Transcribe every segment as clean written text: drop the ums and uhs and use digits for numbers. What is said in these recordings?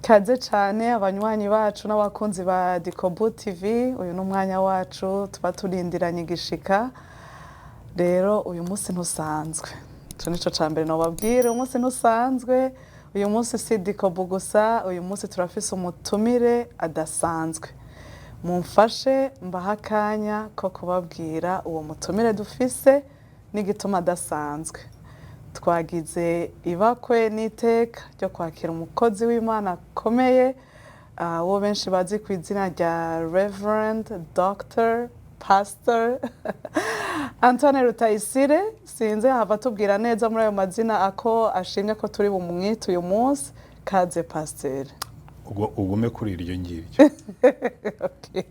Kaze cyane abanywanyi bacu n'abakunzi ba DICOBU TV. Uyu n'umwanya wacu tuba turindiranye igishika. Rero uyu munsi ntusanzwe. Cyo nico cambere no babwire, umunsi ntusanzwe. Uyu munsi si DICOBU gusa, uyu munsi turafise umutumire adasanzwe. Mumfashe mbaha akanya ko kubabwira uwo mutumire dufise n'igituma adasanzwe. Twagize ibakwe n'iteka ryo kwakira umukozi w'Imana akomeye, uwo benshi bazi ku izina rya Reverend Dr. Pastor Antoine Rutayisire. Sinzi hava tubwira neza muri ayo mazina ako ashimye ko turi bumwite uyu munsi. Kaze Pastor. Ugume kuri iryo ngiryo. Okay.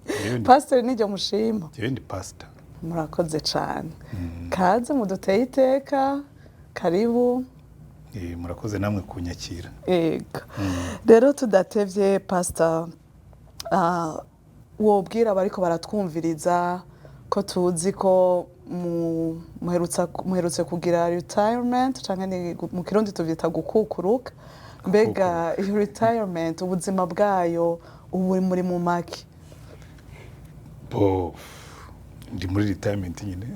Pastor ni ryo mushima. Ndi pastor. Murakoze cyane. Kaze muduteye iteka. Karibu. Murakoze namwe kunyakira. Ego. Rero tudatevye Pastor, wobwira bariko baratwumviriza ko tuzi ko muherutse kugira retirement canke mu Kirundi tuvyita gukukuruka. Mbega iyo retirement ubuzima bwayo ubu muri mu maki? Ndi muri retirement nyine.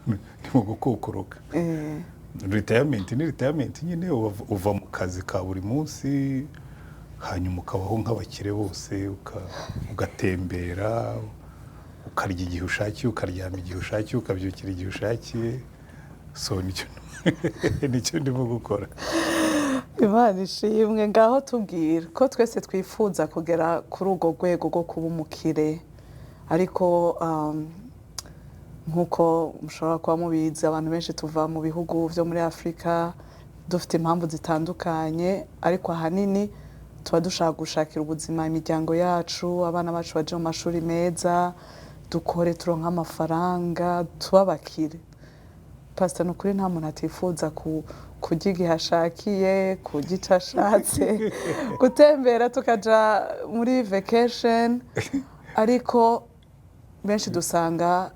Ndi mu gukukuruka. Retirement ni retirement nyine, uva mu kazi ka buri munsi hanyuma ukabaho nk'abakire bose, ugatembera, ukarya igihe ushakiye, ukaryama igihe ushakiye, ukabyukira igihe ushakiye. So nicyo ndimo gukora. Imana ishimwe. Ngaho tubwira ko twese twifuza kugera kuri urwo rwego rwo kuba umukire, ariko nkuko mushobora kuba mubizi, abantu benshi tuva mu bihugu byo muri Afrika dufite impamvu zitandukanye, ariko ahanini tuba dushaka gushakira ubuzima imiryango yacu, abana bacu baje mu mashuri meza, dukore turonka amafaranga, tubabakire. Pastor, nukuri nta muntu atifuza kurya igihe ashakiye, kurya icyo ashatse, gutembera tukaja muri vacation, ariko benshi dusanga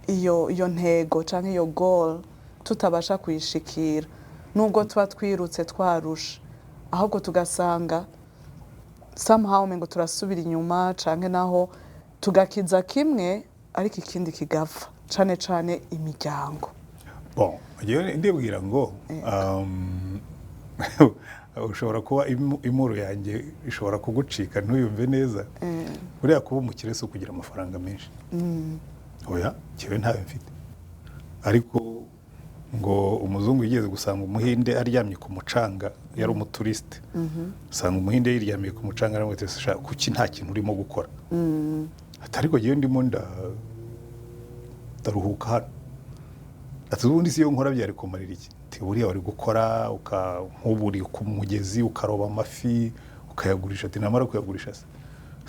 iyo ntego canke iyo goal tutabasha kuyishikira, nubwo tuba twirutse twarusha, ahubwo tugasanga somehow ngo turasubira inyuma canke naho tugakiza kimwe ariko ikindi kigapfa, cane cane imiryango. Ndibwira ngo ushobora kuba imuro yanjye ishobora kugucika ntuyumve neza. Buriya kuba umukire si ukugira amafaranga menshi. Oya, kiwe ntayo mfite. Ariko ngo umuzungu yigeze gusanga umuhinde aryamye ku mucanga, yari umuturiste. Usanga umuhinde yiryamiye ku mucanga aramwitse, kuki nta kintu urimo gukora? Ariko yewe ndimo ndaruhuka hano. Ati ubundi si yo nkora byari kumarira iki? Buriya wari gukora nk'uburi ku mugezi ukaroba amafi ukayagurisha, ati namara kuyagurisha se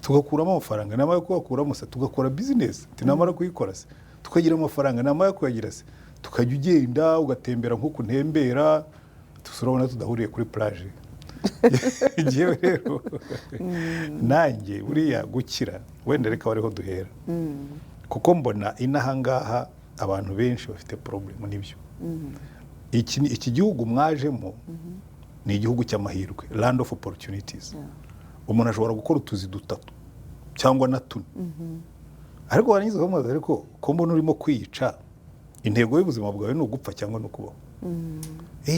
tugakuramo amafaranga, namara kuyakuramo se tugakora business, ati namara kuyikora se tukagira amafaranga, namara kuyagira se tukajya ugenda ugatembera nk'uko ntembera, tusurabona tudahuriye kuri plage. Ngewe rero nanjye buriya gukira wenda reka bariho duhera, kuko mbona inahangaha abantu benshi bafite problem n'ibyo. Iki gihugu mwajemo ni igihugu cy'amahirwe, land of opportunities. Umuntu ashobora gukora utuzi dutatu cyangwa na tune, ariko warangiza kumubaza ariko ko mbona urimo kwiyica, intego y'ubuzima bwawe ni ugupfa cyangwa no kubaho.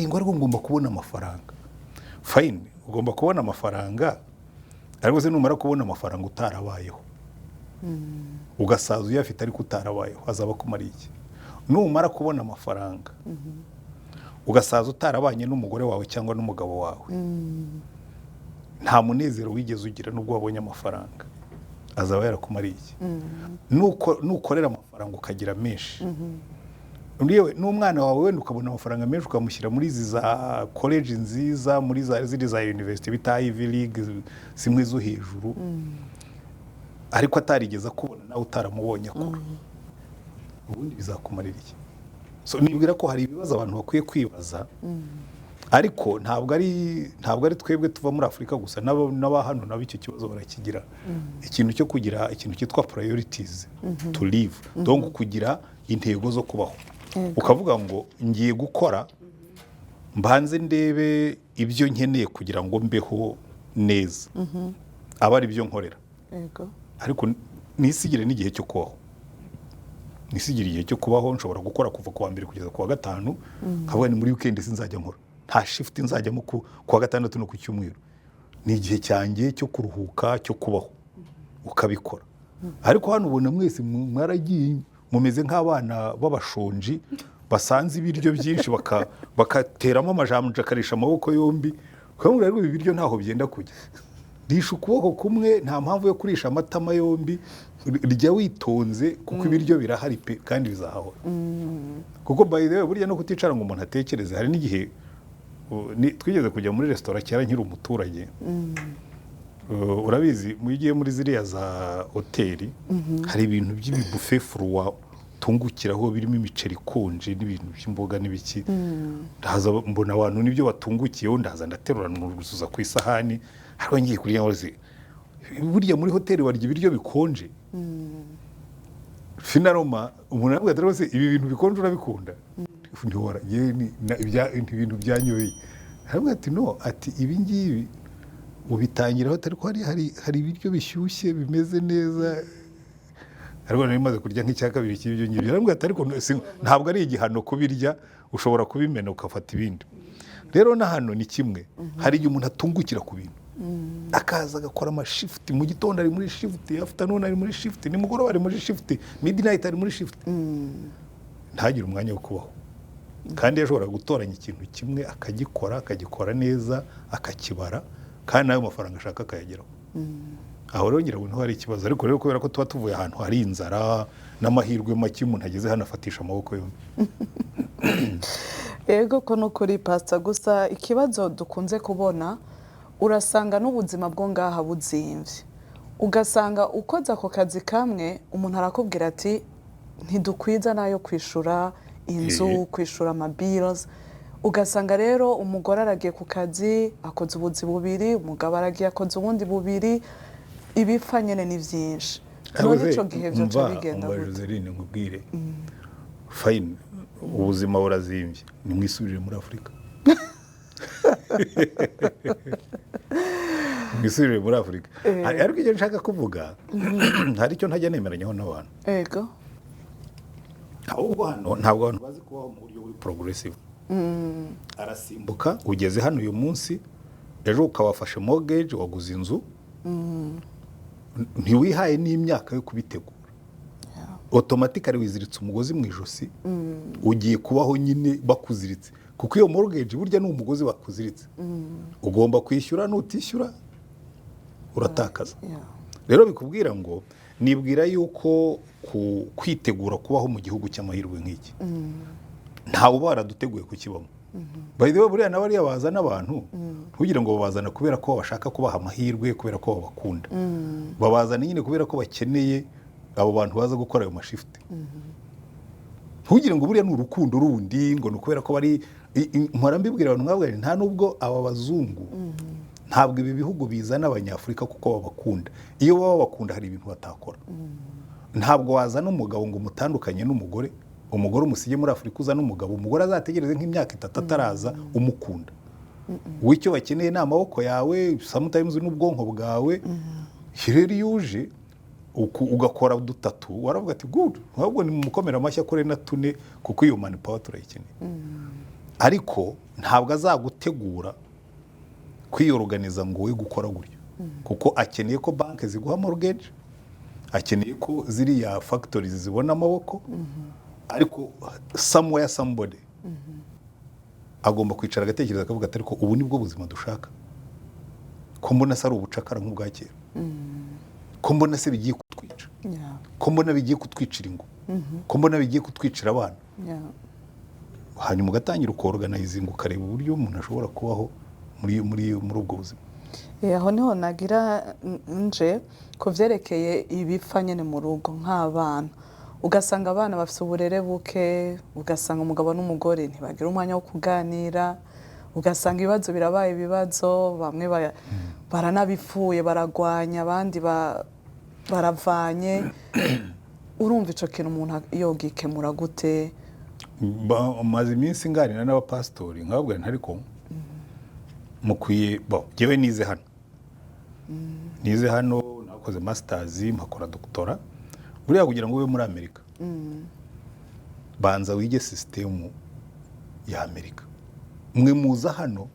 Ngo ariko ngomba kubona amafaranga. Fine, ugomba kubona amafaranga, ariko se numara kubona amafaranga utarabayeho, ugasaza uyafite ariko utarabayeho, azaba kumariye iki? Numara kubona amafaranga ugasaza utarabanye n'umugore wawe cyangwa n'umugabo wawe, nta munezero wigeze ugira nubwo wabonye amafaranga, azaba yarakumariye iki? Nukorera amafaranga ukagira menshi, n'umwana wawe wenda ukabona amafaranga menshi ukamushyira muri za college nziza, muri za university bita Ivy League, zimwe zo hejuru, ariko atarigeza kubona nawe utaramubonye akora, ubundi bizakumarira iki? So nibwira ko hari ibibazo abantu bakwiye kwibaza, ariko ntabwo ari twebwe tuva muri Afrika gusa, n'aba hano nabo icyo kibazo barakigira. Ikintu cyo kugira ikintu cyitwa priorities to live, donc kugira intego zo kubaho. Ukavuga ngo ngiye gukora, mbanze ndebe ibyo nkeneye kugira ngo mbeho neza aba ari byo nkorera ariko nisigire n'igihe cyo kubaho nisigire igihe cyo kubaho nshobora gukora kuva ku wa mbere kugeza ku wa gatanu nkavuga ni muri weekend sinzajya nkora nta shift nzajyamo ku wa gatandatu no ku cyumweru ni igihe cyanjye cyo kuruhuka cyo kubaho ukabikora ariko hano ubona mwese mwaragiye mumeze nk'abana b'abashonji basanze ibiryo byinshi bakateramo amajambo akarisha amaboko yombi kandi rero ibi biryo ntaho byenda kujya risha ukuboko kumwe nta mpamvu yo kurisha amatama yombi rya witonze kuko ibiryo birahari pe kandi bizahahora kuko by the way burya no kuticara ngo umuntu atekereze hari n'igihe twigeze kujya muri restaurant cyera nkiri umuturage urabizi mugiye muri ziriya za hoteli hari ibintu by'ibibuffet froid tungukiraho birimo imiceri konje n'ibintu by'imboga n'ibiki ndaza mbona abantu nibyo batungukiyeho ndaza ndaterura n'uruzuza ku isahani ariko ngiye kurya ngoze burya muri hoteli warya ibiryo bikonje finaroma umuntu avuga ati rwose ibi bintu bikonje urabikunda ndihora ibintu byanyoye aravuga ati no ati ibi ngibi ubitangiraho ariko hari ibiryo bishyushye bimeze neza ariko nari maze kurya nk'icya kabiri cy'ibyo ngibyo aravuga ati ariko ntabwo ari igihano kubirya ushobora kubimena ukafata ibindi rero na hano ni kimwe hari igihe umuntu atungukira ku bintu akaza agakora amashifuti mu gitondo ari muri shifuti afternoon ari muri shifuti nimugoroba ari muri shifuti midnight ari muri shifuti ntagire umwanya wo kubaho kandi yashobora gutoranya ikintu kimwe akagikora neza akakibara kandi nayo mafaranga ashaka akayageraho aho rero ngira ngo hari ikibazo ariko rero kubera ko tuba tuvuye ahantu hari inzara n'amahirwe make umuntu ageze hano afatisha amaboko yombi yego ko no kuri pasta gusa ikibazo dukunze kubona urasanga n'ubuzima bwo ngaha buzimvye ugasanga ukoza ako kazi kamwe umuntu arakubwira ati ntidukwiza nayo kwishura inzu kwishura amabills ugasanga rero umugore aragiye ku kazi akoze ubuzi bubiri umugabo aragiye akoze ubundi bubiri ibipfa nyene ni vyinshi none ico gihe byo cyo bigenda gute nkubwire fine ubuzima burazimvye ni mwisubirire muri Afrika mwisubirire muri Afrika ariko icyo nshaka kuvuga hari icyo ntajya nemeranyaho n'abantu yego ahubwo hano ntabwo abantu bazi kubaho mu buryo buri progressive arasimbuka ugeze hano uyu munsi ejo ukabafashe mortgage waguze inzu ntiwihaye n'imyaka yo kubitegura automatically wiziritse umugozi mu ijosi ugiye kubaho nyine bakuziritse kuko iyo mortgage burya ni umugozi bakuziritse ugomba kwishyura nutishyura uratakaza rero bikubwira ngo nibwira yuko kwitegura kubaho mu gihugu cy'amahirwe nk'iki ntawe baraduteguye kukibamo by the way buriya nawe ariya bazana abantu ntugire ngo babazana kubera ko bashaka kubaha amahirwe kubera ko babakunda babazana nyine kubera ko bakeneye abo bantu baza gukora ayo mashifti ntugire ngo buriya ni urukundo rundi ngo ni ukubera ko bari mpora mbibwira abantu nk'abwe nta nubwo aba bazungu ntabwo ibi bihugu bizana abanyafurika kuko babakunda iyo baba bakunda hari ibintu batakora ntabwo wazana umugabo ngo umutandukanye n'umugore umugore umusige muri Afrika uza n'umugabo umugore azategereze nk'imyaka 3 ataraza umukunda wicyo bakeneye ni amaboko yawe sometimes n'ubwonko bwawe rero yuje ugakora dutatu waravuga ati good ahubwo ni mukomera amashyi akore na tune kuko iyo man power turayikeneye ariko ntabwo azagutegura kwiyorganiza ngo we gukora gutyo kuko akeneye ko banke ziguha mortgage akeneye ko ziriya factories zibona amaboko ariko somebody agomba kwicara agatekereza akavuga ati ariko ubu nibwo buzima dushaka ko mbona se ari ubucakara nk'ubwa kera ko mbona se bigiye kutwica ko mbona bigiye kutwicira ingo ko mbona bigiye kutwicira abana hanyuma ugatangira ukorganizinga ukareba uburyo umuntu ashobora kubaho muri ubwo buzima aho niho nagira nje ko vyerekeye ibipfa nyene mu rugo nk'abana ugasanga abana bafite uburere buke ugasanga umugabo n'umugore ntibagira umwanya wo kuganira ugasanga ibibazo birabaye ibibazo bamwe baranabipfuye baragwanya abandi baravanye urumva ico kintu umuntu yogikemura gute maze iminsi nganira n'abapastori nkababwira ntariko mukwiye jewe nize hano nize hano nakoze masters mpakora doctora buriya kugira ngo ube muri Amerika banza wige system ya Amerika mwe muza hano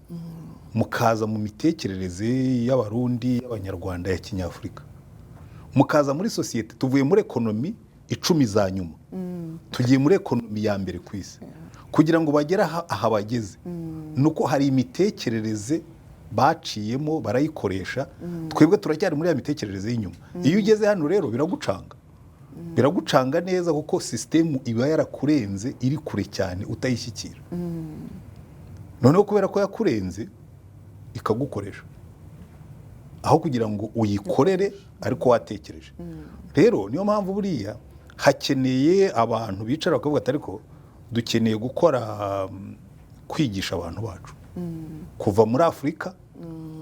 mukaza mu mitekerereze y'abarundi y'abanyarwanda ya kinyafrika mukaza muri societe tuvuye muri economy 10 za nyuma tugiye muri economy ya mbere kwisi kugira ngo bagera aha bageze nuko hari imitekerereze baciyemo barayikoresha twebwe turacyari muri ya mitekerereze y'inyuma iyo ugeze hano rero biragucanga neza kuko system iba yarakurenze iri kure cyane utayishyikira noneho kubera ko yakurenze ikagukoresha aho kugira ngo uyikorere ariko watekereje rero niyo mpamvu buriya hakeneye abantu bicara bakavuga ati ariko dukeneye gukora kwigisha abantu bacu kuva muri Afurika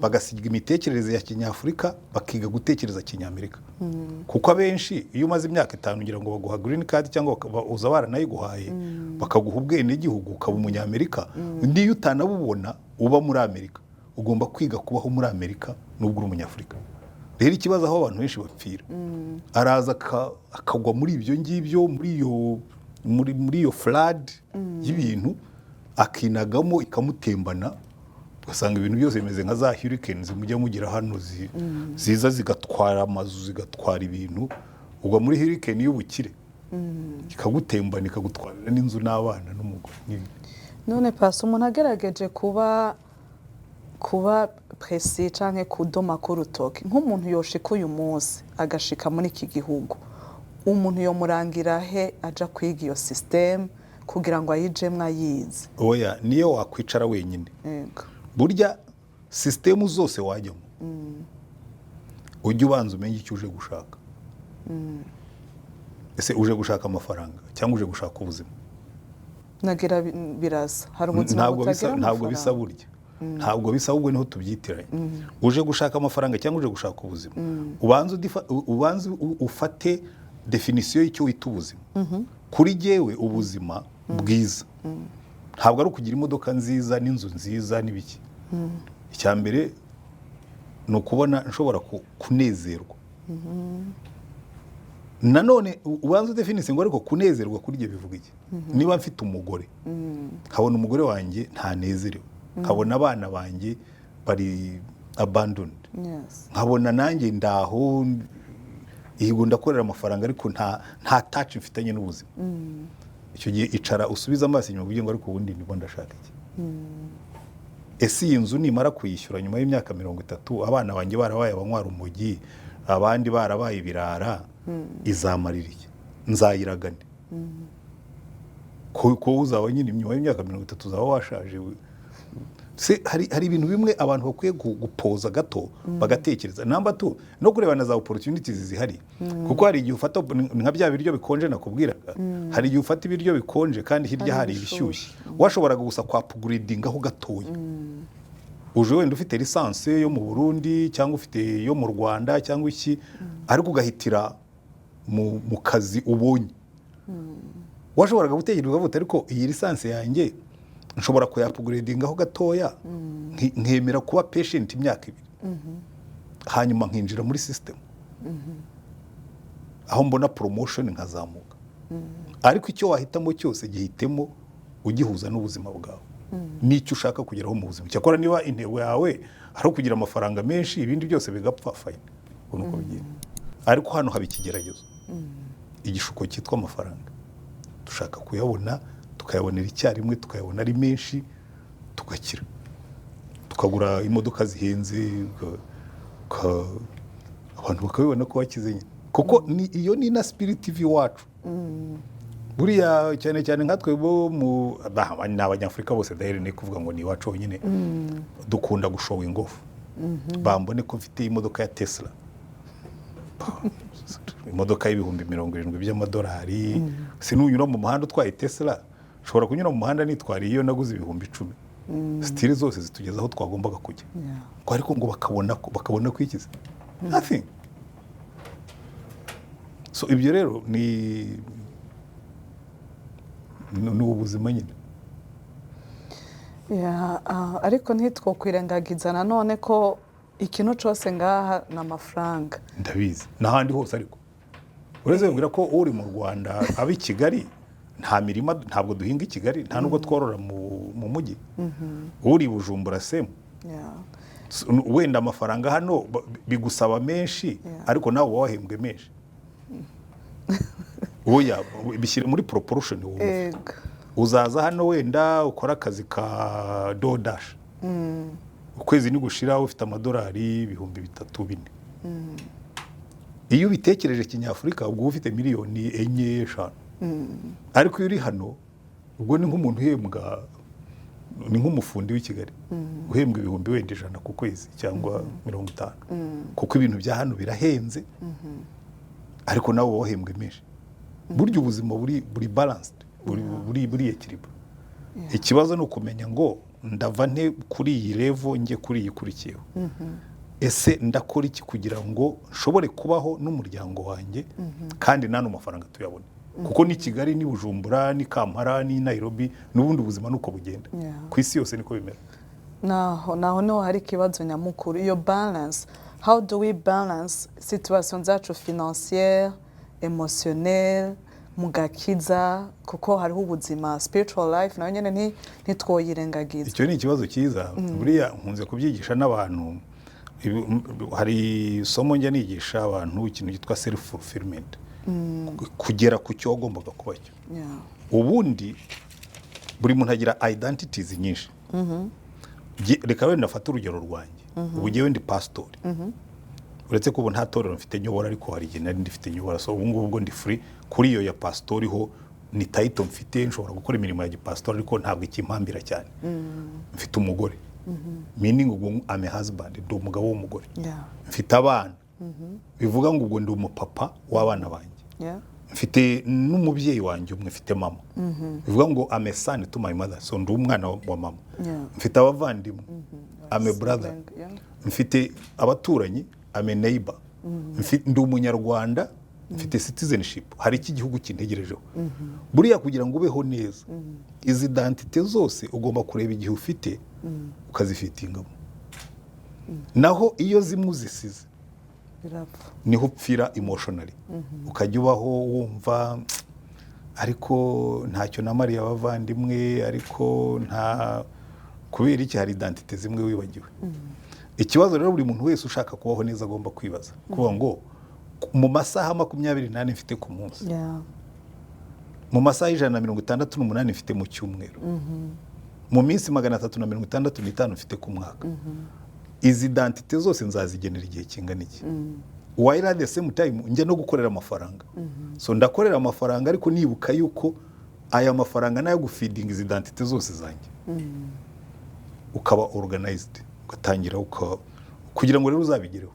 bagasiga imitekerereze ya kinyafurika bakiga gutekereza kinyamerika kuko abenshi iyo umaze imyaka 5 ngira ngo baguha green card cyangwa uza baranayiguhaye bakaguha ubwene gihugu ukaba umunyamerika ndiyo utanabubona uba muri Amerika ugomba kwiga kubaho muri Amerika nubwo uri umunyafurika rero ikibazo aho abantu benshi bapfira araza akagwa muri ibyo ngibyo muri iyo flood y'ibintu akinagamo ikamutembana ugasanga ibintu byose bimeze nka za hurricanes mujya mugira hano ziza zigatwara amazu zigatwara ibintu ugwa muri hurricane y'ubukire ikagutembana ikagutwarira n'inzu n'abana n'umugore none paso umuntu agerageje kuba presi canke kudoma ku rutoki nk'umuntu yoshika uyu munsi agashika muri iki gihugu umuntu yomurangira he aja kwiga iyo system kugira ngo ayijemwe ayize oya niyo wakwicara wenyine yego burya system zose wajyamo ujye ubanza umenye icyo uje gushaka ese uje gushaka amafaranga cyangwa uje gushaka ubuzima nagira birasa hari ubuzima butagira ntabwo bisa burya ntabwo bisa ahubwo niho tubyitiranye uje gushaka amafaranga cyangwa uje gushaka ubuzima ubanza ufate definition y'icyo wita ubuzima kuri jewe ubuzima bwiza ntabwo ari ukugira imodoka nziza n'inzu nziza n'ibiki icya mbere ni ukubona nshobora kunezerwa nanone ubanza definition ngo ariko kunezerwa kuri jye bivuga iki niba mfite umugore nkabona umugore wanjye ntanezerewe nkabona abana banjye bari abandoned nkabona nanjye ndaho ihigo ndakorera amafaranga ariko nta touch mfitanye n'ubuzima icyo gihe icara usubiza amaso inyuma uvuge ngo ariko ubundi nibo ndashaka iki ese iyi nzu nimara kuyishyura nyuma y'imyaka 30 abana banjye barabaye abanywara umujyi abandi barabaye ibirara izamarira iki nzayiragane ko uzaba nyine nyuma y'imyaka 30 uzaba washaje hari ibintu bimwe abantu bakwiye gupoza gato bagatekereza namba 2 no kureba na za opportunities zihari kuko hari igihe ufata nka bya biryo bikonje nakubwiraga hari igihe ufata ibiryo bikonje kandi hirya hari ibishyushye washoboraga gusa kwa upgrading aho gatoya uje wenda ufite lisanse yo mu Burundi cyangwa ufite yo mu Rwanda cyangwa iki ariko ugahitira mu kazi ubonye washoboraga gutekereza uvuga ariko iyi lisanse yanjye nshobora kuyapgradinga aho gatoya nkemera kuba patient imyaka 2 hanyuma nkinjira muri system aho mbona promotion nkazamuka ariko icyo wahitamo cyose gihitemo ugihuza n'ubuzima bwawe n'icyo ushaka kugeraho mu buzima cyakora niba intego yawe ari kugira amafaranga menshi ibindi byose bigapfa fine uko bigenda ariko hano haba ikigeragezo igishuko cyitwa amafaranga dushaka kuyabona tukayabonera icyarimwe tukayabona ari menshi tugakira tukagura imodoka zihenze abantu bakabibona ko bakize nyine kuko iyo ni na spirit TV wacu buriya cyane cyane nkatwe bo mu n'abanyafrika bose dahere ne kuvuga ngo ni wacu nyine dukunda gushowa ingofu bambone ko mfite imodoka ya Tesla imodoka y'ibihumbi 70 by'amadolari sinunyura mu muhanda utwaye Tesla ushobora kunyura mu muhanda nitwariye iyo naguze ibihumbi 10 stile zose zitugeza aho twagombaga kujya ko ariko ngo bakabona kwikiza nothing so ibyo rero ni ubuzima nyine ariko ntitwokwirengagiza nanone ko ikintu cyose ngaha ni amafaranga. Ndabizi n'ahandi hose, ariko uretse kubwira ko uri mu Rwanda abi Kigali nta mirima, ntabwo duhinga i Kigali, nta nubwo tworora mu mujyi. Uri Bujumbura semu. Wenda amafaranga hano bigusaba menshi, ariko nawe wahembwe menshi. Oya, bishyire muri proportion. Uzaza hano wenda ukora akazi ka DoorDash, ukwezi nigushira ufite amadolari 3,000-4,000. Iyo bitekereje kinyafurika ubwo ufite miliyoni 4-5. Ariko iyo uri hano ubwo ni nk'umuntu uhembwa, ni nk'umufundi w'i Kigali uhembwa 100,000 ku kwezi cyangwa 50, kuko ibintu bya hano birahenze, ariko nawe wahembwe menshi. Burya ubuzima buri balanced, buri equilibre. Ikibazo ni ukumenya ngo ndava nte kuri iyi level nge kuri iyi kurikiyeho. Ese ndakora iki kugira ngo nshobore kubaho n'umuryango wanjye kandi nano mafaranga tuyabone, kuko ni Kigali, ni Bujumbura, ni Kampala, ni Nairobi, n'ubundi ubuzima nuko bugenda ku isi yose niko bimera. Naho hari ikibazo nyamukuru, iyo balance. How do we balance situation zacu financière, émotionnelle, mugakiza, kuko hariho ubuzima spiritual life nayo nyene ntitwoyirengagiza. Icyo ni ikibazo cyiza. Buriya nkunze kubyigisha n'abantu. Hari somo njya nigisha abantu ikintu cyitwa self fulfillment, kugera ku cyo wagombaga kuba cyo. Ubundi buri muntu agira identities nyinshi. Reka wenda nafata urugero rwanjye. Ubu ngewe ndi pastor, uretse ko ubu nta torero mfite nyobora, ariko hari igihe nari ndifite nyobora. So ubu ngubu ndi free kuri iyo ya pastor ho, ni title mfite, nshobora gukora imirimo ya gipastor, ariko ntabwo ikimpambira cyane. Mfite umugore, meaning ubwo I'm a husband, ndi umugabo w'umugore. Mfite abana, bivuga ngo ubwo ndi umupapa w'abana banjye. Mfite n'umubyeyi wanjye umwe, mfite mama, bivuga ngo I'm a son to my mother, so ndi umwana wa mama. Mfite abavandimwe, I'm a brother. Mfite abaturanyi, I'm a neighbor. Ndi umunyarwanda, mfite citizenship. Hari iki gihugu kintegerejeho. Buriya kugira ngo ubeho neza, izi identite zose ugomba kureba igihe ufite ukazifitingamo. Naho iyo zimuzisize niho upfira emotionally, ukajya ubaho wumva ariko ntacyo namariye abavandimwe, ariko nta kubera iki hari identite zimwe wibagiwe. Ikibazo rero buri muntu wese ushaka kubaho neza agomba kwibaza, kuvuga ngo mu masaha 28 mfite ku munsi, mu masaha 168 mfite mu cyumweru, mu minsi 365 mfite ku mwaka, izi identite zose nzazigenera igihe kingana iki. While at the same time njye no gukorera amafaranga. So ndakorera amafaranga, ariko nibuka yuko aya mafaranga nayo gufeeding izi identite zose zanjye. Ukaba organized, ugatangira kugira ngo rero uzabigireho.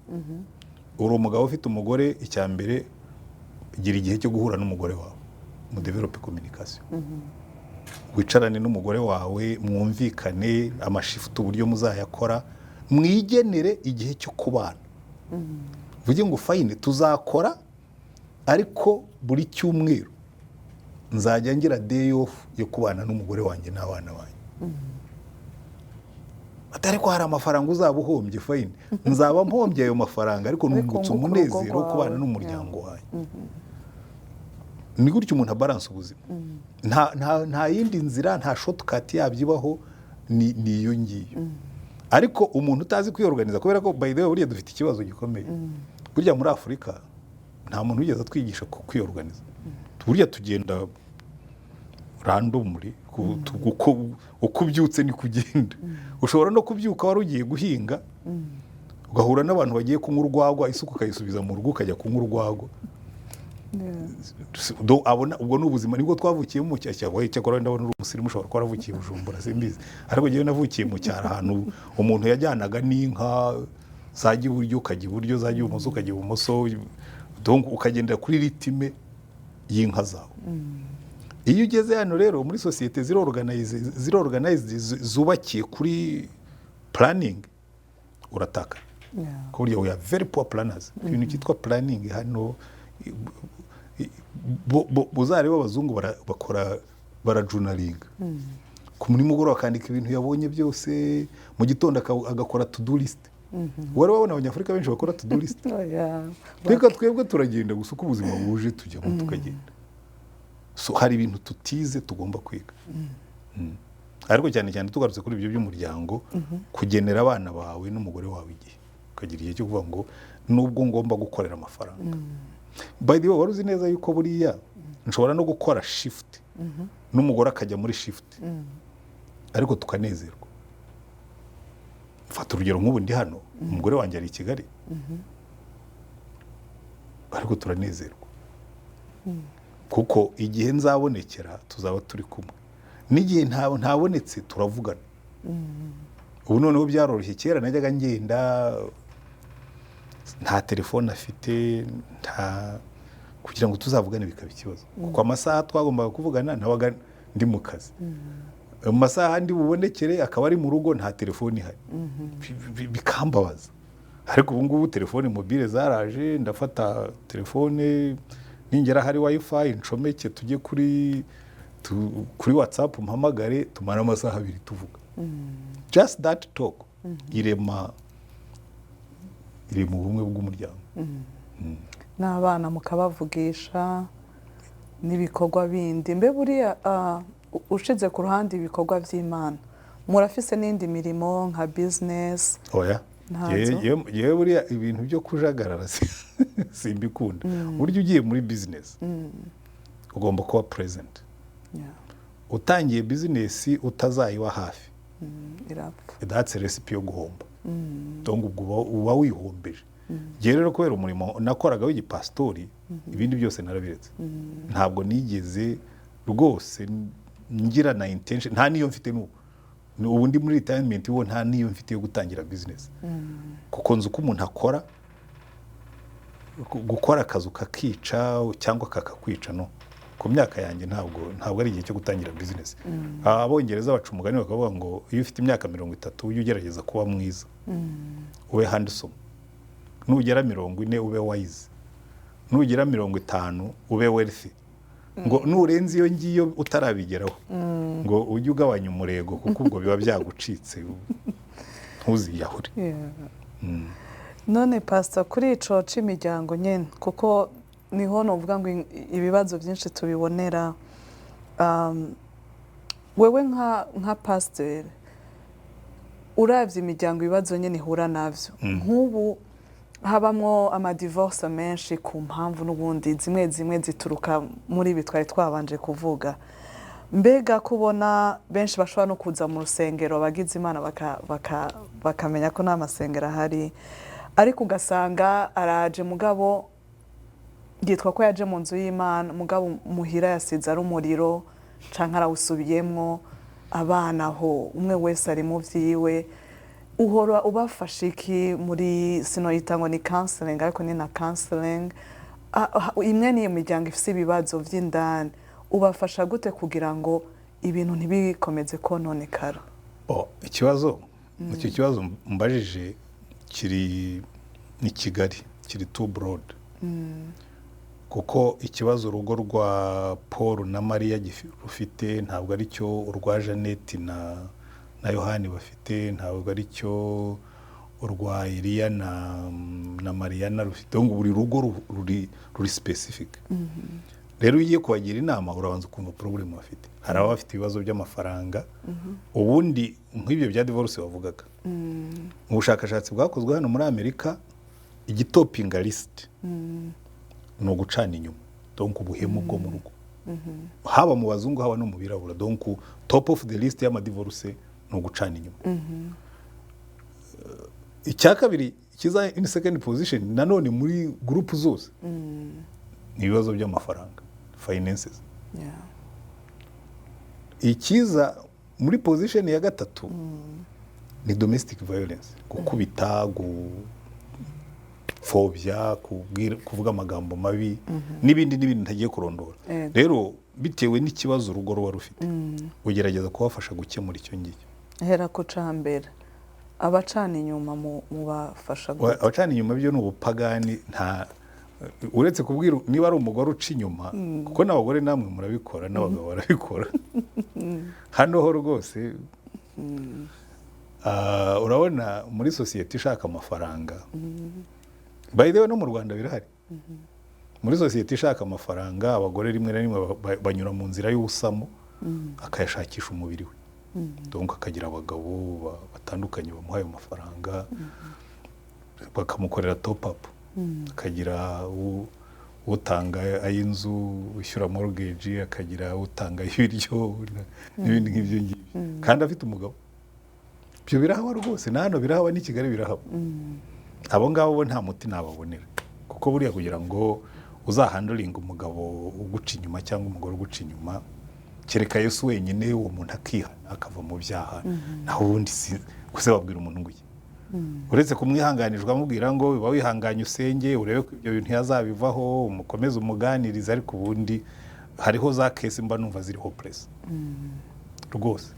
Uri umugabo ufite umugore, icya mbere gira igihe cyo guhura n'umugore wawe, mu develop communication. Wicarane n'umugore wawe, mwumvikane amashift uburyo muzayakora, mwigenere igihe cyo kubana. Vuge ngo fine tuzakora, ariko buri cyumweru nzajya ngira day off yo kubana n'umugore wanjye n'abana banjye. Atari ko hari amafaranga uzaba uhombye, fine nzaba mpombye ayo mafaranga, ariko nungutse umunezero wo kubana n'umuryango wanjye. Ni gutyo umuntu abalance ubuzima. Nta yindi nzira, nta shortcut yabyibaho, ni iyo ngiyo. Ariko umuntu utazi kwiyorganiza, kubera ko by the way buriya dufite ikibazo gikomeye. Burya muri Afurika nta muntu ugeze atwigisha kwiyorganiza. Burya tugenda randomly, uko ubyutse ni kugenda. Ushobora no kubyuka wari ugiye guhinga, ugahura n'abantu bagiye kunywa urwagwa, isuku ukayisubiza mu rugo ukajya kunywa urwagwa. Ubwo n'ubuzima nibwo twavukiye mu cyacyago. Cyakora ndabona uri umusirimu, ushobora kuba waravukiye Bujumbura, simbizi. Ariko ngewe navukiye mu cyaro, ahantu umuntu yajyanaga n'inka zajya iburyo ukajya iburyo, zajya ibumoso ukajya ibumoso, donc ukagendera kuri ritime y'inka zawe. Iyo ugeze hano rero muri societe zirorganized zubakiye kuri planning, urataka. Ko burya we are very poor planners. Ibintu cyitwa planning hano, buzareba abazungu bakora journaling. ku nimugoroba akandika ibintu yabonye byose, mu gitondo agakora to do list. Wari wabona abanyafurika benshi bakora to do list? Reka twebwe turagenda gusa uko ubuzima buje tujyamo tukagenda. So hari ibintu tutize tugomba kwiga. Ariko cyane cyane tugarutse kuri ibyo by'umuryango, kugenera abana bawe n'umugore wawe igihe, ukagira igihe cyo kuvuga ngo nubwo ngomba gukorera amafaranga. By the way, wari uzi neza yuko buriya nshobora no gukora shift n'umugore akajya muri shift, ariko tukanezerwa. Fata urugero nk'ubu ndi hano, umugore wanjye ari i Kigali, ariko turanezerwa kuko igihe nzabonekera tuzaba turi kumwe, n'igihe ntabonetse turavugana. Ubu noneho byaroroshye. Kera najyaga ngenda nta telefone afite, kugira ngo tuzavugane bikaba ikibazo, kuko amasaha twagombaga kuvugana nabaga ndi mu kazi. Mu masaha ndi bubonekere akaba ari mu rugo nta telefone ihari, bikambabaza. Ariko ubu ngubu telefone mobile zaraje, ndafata telefone ningera hari wifi ncomeke tujye kuri WhatsApp mpamagare, tumara amasaha 2 tuvuga. Just that talk irema ubumwe bw'umuryango. N'abana mukabavugisha n'ibikorwa bindi. Mbe buriya ushize ku ruhande ibikorwa by'Imana, murafise n'indi mirimo nka business? Oya, yewe buriya ibintu byo kujagarara simbikunda. Buryo ugiye muri business ugomba kuba present. Utangiye business utazayiwa hafi, that's a recipe yo guhomba. Donc ubwo uba wihombeje. Rero kubera umurimo nakoraga w'igipastori, ibindi byose narabiretse. Ntabwo nigeze rwose ngira na intention, nta niyo mfite ubu ndi muri retirement, wo nta niyo mfite yo gutangira business. Kuko nzi uko umuntu akora, gukora akazi kakica cyangwa kakakwica. No, ku myaka yanjye ntabwo ari igihe cyo gutangira business. Abongereza baca umugani bakavuga ngo iyo ufite imyaka 30 ujye ugerageza kuba mwiza, ube handsome. Nugera 40 ube wise, nugera 50 ube wealthy. Ngo nurenze iyo ngiyo utarabigeraho, ngo ujye ugabanya umurego, kuko ubwo biba byagucitse ntuziyahure. None pastor, kuri ico c'imiryango nyene, kuko niho novuga ngo ibibazo byinshi tubibonera, wewe nka pastor uravye imiryango ibibazo nyene ihura navyo, nk'ubu habamwo amadivorce menshi ku mpamvu n'ubundi zimwe zituruka muri ibi twari twabanje kuvuga. Mbega kubona benshi bashobora no kuza mu rusengero bagize Imana bakamenya ko nta masengero ahari, ariko ugasanga araje mugabo yitwa ko yaje mu nzu y'Imana, mugabo muhira yasize ari umuriro canke arawusubiyemwo, abana aho umwe wese ari mu vyiwe. Uhora ubafasha iki muri sinoyita ngo ni counseling, ariko ni na counseling? Imwe niyo miryango ifise ibibazo vy'indani, ubafasha gute kugira ngo ibintu ntibikomeze kononekara? Ikibazo icyo kibazo mbajije ni Kigali, kiri too broad. Kuko ikibazo urugo rwa Paul na Maria rufite ntabwo ari cyo urwa Jeannette na Yohani bafite, ntabwo ari cyo urwa Eliya na Mariana rufite. Ngo buri rugo ruri specific. Rero ugiye kubagira inama urabanza ukumva problem bafite. Hari abafite ibibazo by'amafaranga, ubundi nk'ibyo bya divorce bavugaga. Mu bushakashatsi bwakozwe hano muri Amerika, igitopinga list no gucana inyuma, donc ubuhemu bwo mu rugo. Haba mu bazungu haba no mu birabura, donc top of the list y'ama divorce no gucana inyuma. Icya kabiri kiza in second position nanone muri group zose ni ibibazo by'amafaranga, finances. Ikiza muri position ya gatatu ni domestic violence, gukubita, phobia, kuvuga amagambo mabi n'ibindi ntagiye kurondora. Rero bitewe n'ikibazo urugo ruba rufite, ugerageza kubafasha gukemura icyo ngicyo. Hera ko cambera abacana inyuma mu bafasha gute? Abacana inyuma byo n'ubupagani, uretse kubwira niba ari umugore uca inyuma kuko n'abagore namwe murabikora n'abagabo barabikora hano ho rwose urabona muri sosiyete ishaka amafaranga by the way no mu Rwanda birahari muri sosiyete ishaka amafaranga abagore rimwe na rimwe banyura mu nzira y'ubusamo akayashakisha umubiri we donc akagira abagabo batandukanye bamuhaye amafaranga bakamukorera top up akagira utanga ay'inzu ushyura mortgage akagira utanga ibiryo n'ibindi nk'ibyo ngibyo kandi afite umugabo byo birahaba rwose na hano birahaba n'i Kigali birahaba abo ngabo bo nta muti nababonera kuko buriya kugira ngo uzahanduringa umugabo uguca inyuma cyangwa umugore uguca inyuma kereka Yesu wenyine uwo muntu akihana akava mu byaha naho ubundi gusa babwira umuntu ngo uretse kumwihanganirwa amubwira ngo biba wihanganye usenge urebe ko ibyo bintu yazabivaho umukomeze umuganiriza ariko ubundi hariho za case mba numva ziri hopeless rwose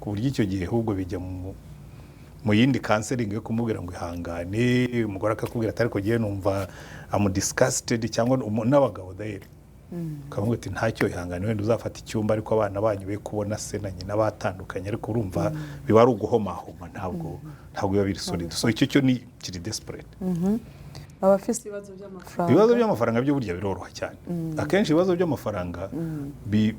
ku buryo icyo gihe ahubwo bijya mu yindi counseling yo kumubwira ngo ihangane umugore akakubwira atari ko giye numva am disgusted cyangwa n'abagabo daire kavuga ati ntacyo ihangane wenda uzafata icyumba ariko abana banyu be kubona se na nyina batandukanye ariko urumva biba ari uguhomahoma ntabwo biba biri solid so icyo ni kiri desperate abafise ibibazo by'amafaranga byo burya biroroha cyane akenshi ibibazo by'amafaranga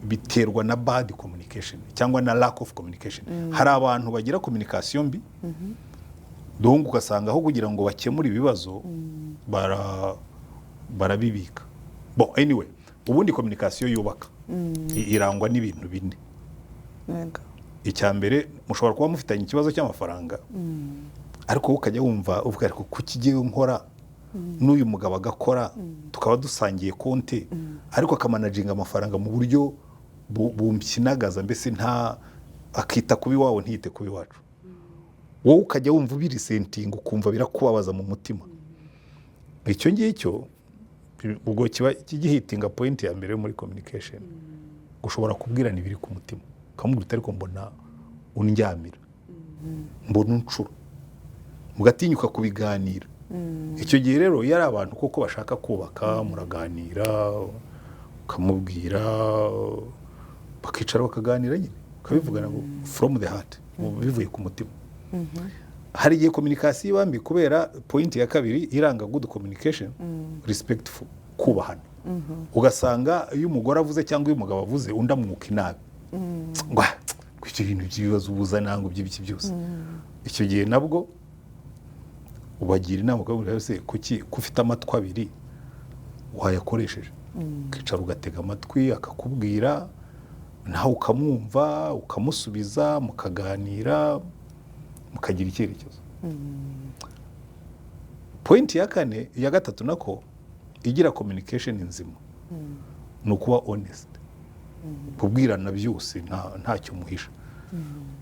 biterwa na bad communication cyangwa na lack of communication hari abantu bagira communication mbi donc ugasanga aho kugira ngo bakemure ibibazo barabibika bon anyway ubundi communication yubaka irangwa n'ibintu bine icya mbere mushobora kuba mufitanye ikibazo cy'amafaranga ariko ukajya wumva uvuga ariko kukigiye nkora n'uyu mugabo agakora tukaba dusangiye konti ariko akamanaginga amafaranga mu buryo bumkinagaza mbese nta akita kubi wawe ntiyite kubi wacu wowe ukajya wumva ubirisentinga ukumva birakubabaza mu mutima icyo ngicyo ubwo kiba kigihitinga point ya mbere muri communication gushobora kubwirana ibiri ku mutima ukamubwira ariko mbona undyamira mbona uncura mugatinyuka kubiganira icyo gihe rero yari abantu koko bashaka kubaka muraganira ukamubwira bakicara bakaganira nyine ukabivugana from the heart bivuye ku mutima hari igihe communication ibambi kubera point ya kabiri iranga good communication respectful kubahana ugasanga iyo umugore avuze cyangwa iyo umugabo avuze undamwuka inabi ngo icyo bintu by'ibibazo ubuza nango by'ibiki byose icyo gihe nabwo ubagira inama ukabwira yose kuki kufite amatwi abiri wayakoresheje ukicara ugatega amatwi akakubwira nawe ukamwumva ukamusubiza mukaganira mukagira icyerekezo point ya kane ya gatatu nako igira communication nzima ni ukuba honest kubwirana byose ntacyo muhisha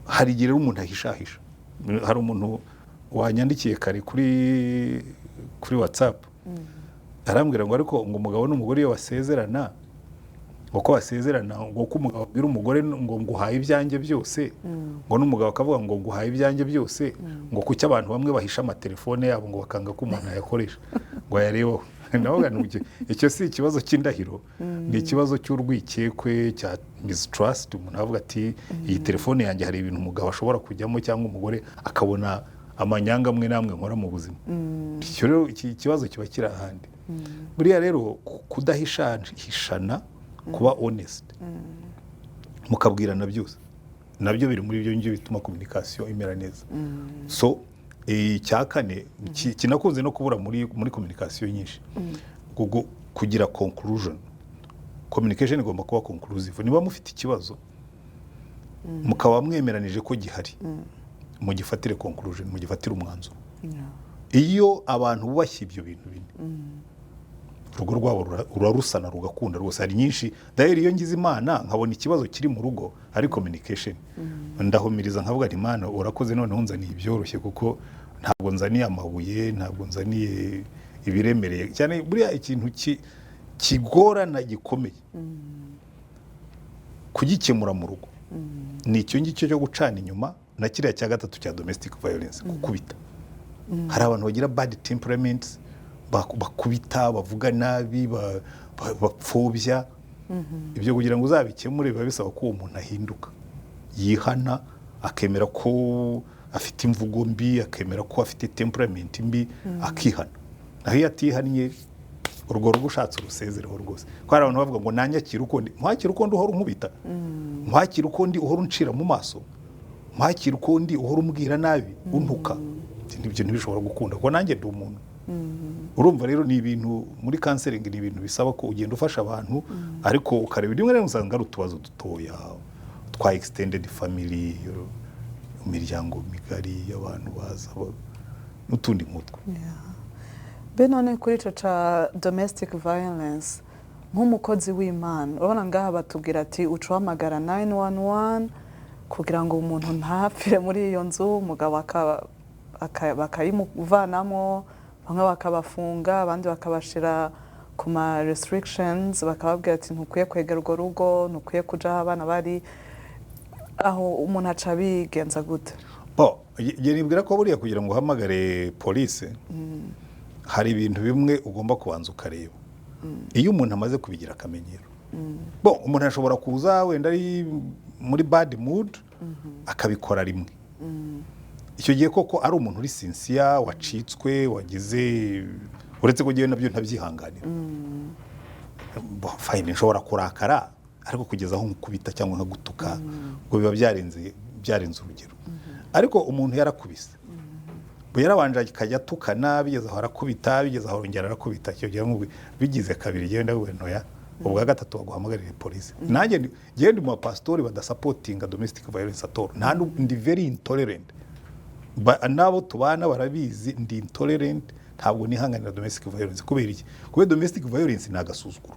hari igihe umuntu ahishahisha hari umuntu wanyandikiye kare kuri WhatsApp arambwira ngo ariko ngo umugabo n'umugore iyo basezerana uko basezerana ngo ko umugabo abwira umugore ngo nguhaye ibyanjye byose ngo n'umugabo akavuga ngo nguhaye ibyanjye byose ngo kuki abantu bamwe bahisha amatelefone yabo ngo bakanga ko umuntu ayakoresha ngo ayarebaho navuga ngo icyo si ikibazo cy'indahiro ni ikibazo cy'urwikekwe cya mistrust umuntu avuga ati iyi telefone yanjye hari ibintu umugabo ashobora kujyamo cyangwa umugore akabona amanyanga amwe namwe nkora mu buzima icyo rero iki kibazo kiba kiri ahandi buriya rero kudahishana kuba honest mukabwirana byose nabyo biri muri ibyo ngibyo bituma communication imera neza so icya kane kinakunze no kubura muri communication nyinshi kugira conclusion communication igomba kuba conclusive niba mufite ikibazo mukaba mwemeranije ko gihari mugifatire conclusion mugifatire umwanzuro iyo abantu bubashye ibyo bintu bine urugo rwabo urarusana rugakunda rwose hari nyinshi dahere iyo ngize imana nkabona ikibazo kiri mu rugo ari communication ndahumiriza nkavuga ati imana urakoze noneho nzaniye ibyoroshye kuko ntabwo nzaniye amabuye ntabwo nzaniye ibiremereye cyane buriya ikintu kigorana gikomeye kugikemura mu rugo ni icyo ngicyo cyo gucana inyuma na kiriya cya gatatu cya domestic violence gukubita hari abantu bagira bad temperaments bakubita bavuga nabi bapfobya ibyo kugira ngo uzabikemure biba bisaba ko uwo muntu ahinduka yihana akemera ko afite imvugo mbi akemera ko afite temperament mbi akihana naho iyo atihannye urwo rugo ushatse urusezereho rwose ko hari abantu bavuga ngo nanyakira uko ndi nkwakira uko ndi uhora unkubita nkwakira uko ndi uhora uncira mu maso nkwakira uko ndi uhora umbwira nabi untuka ibyo ntibishobora gukunda ko nanjye ndi umuntu urumva rero ni ibintu muri counseling ni ibintu bisaba ko ugenda ufasha abantu ariko ukareba rimwe rero usanga ari utubazo dutoya twa extended family imiryango migari y'abantu baza n'utundi nk'utwo benone kuri ico ca domestic violence nk'umukozi w'Imana urabona ngaha batubwira ati ucuhamagara 911 kugira ngo umuntu ntapfire muri iyo nzu umugabo bakayimuvanamo bamwe bakabafunga abandi bakabashira ku ma restrictions bakababwira ati ntukwiye kwegera urwo rugo ntukwiye kuja aho abana bari aho umuntu aca bigenza gute je nibwira ko buriya kugira ngo uhamagare police hari ibintu bimwe ugomba kubanza ukareba iyo umuntu amaze kubigira akamenyero umuntu ashobora kuza wenda ari muri bad mood akabikora rimwe icyo gihe koko ari umuntu uri sincere wacitswe wagize uretse ko giye nabyo ntabyihanganira fine nshobora kurakara ariko kugeza aho nkukubita cyangwa nkagutuka ngo biba byarenze urugero ariko umuntu yarakubise yarabanje akajya atukana bigeze aho arakubita bigeze aho yongera arakubita icyo gihe bigize kabiri genda wenoya ubwa gatatu baguhamagarira police nanjye genda mu pastori badasupportinga domestic violence at all ndi very intolerant nabo tubana barabizi ndi intolerant ntabwo nihanganira domestic violence kubera iki kubera domestic violence nagasuzuguro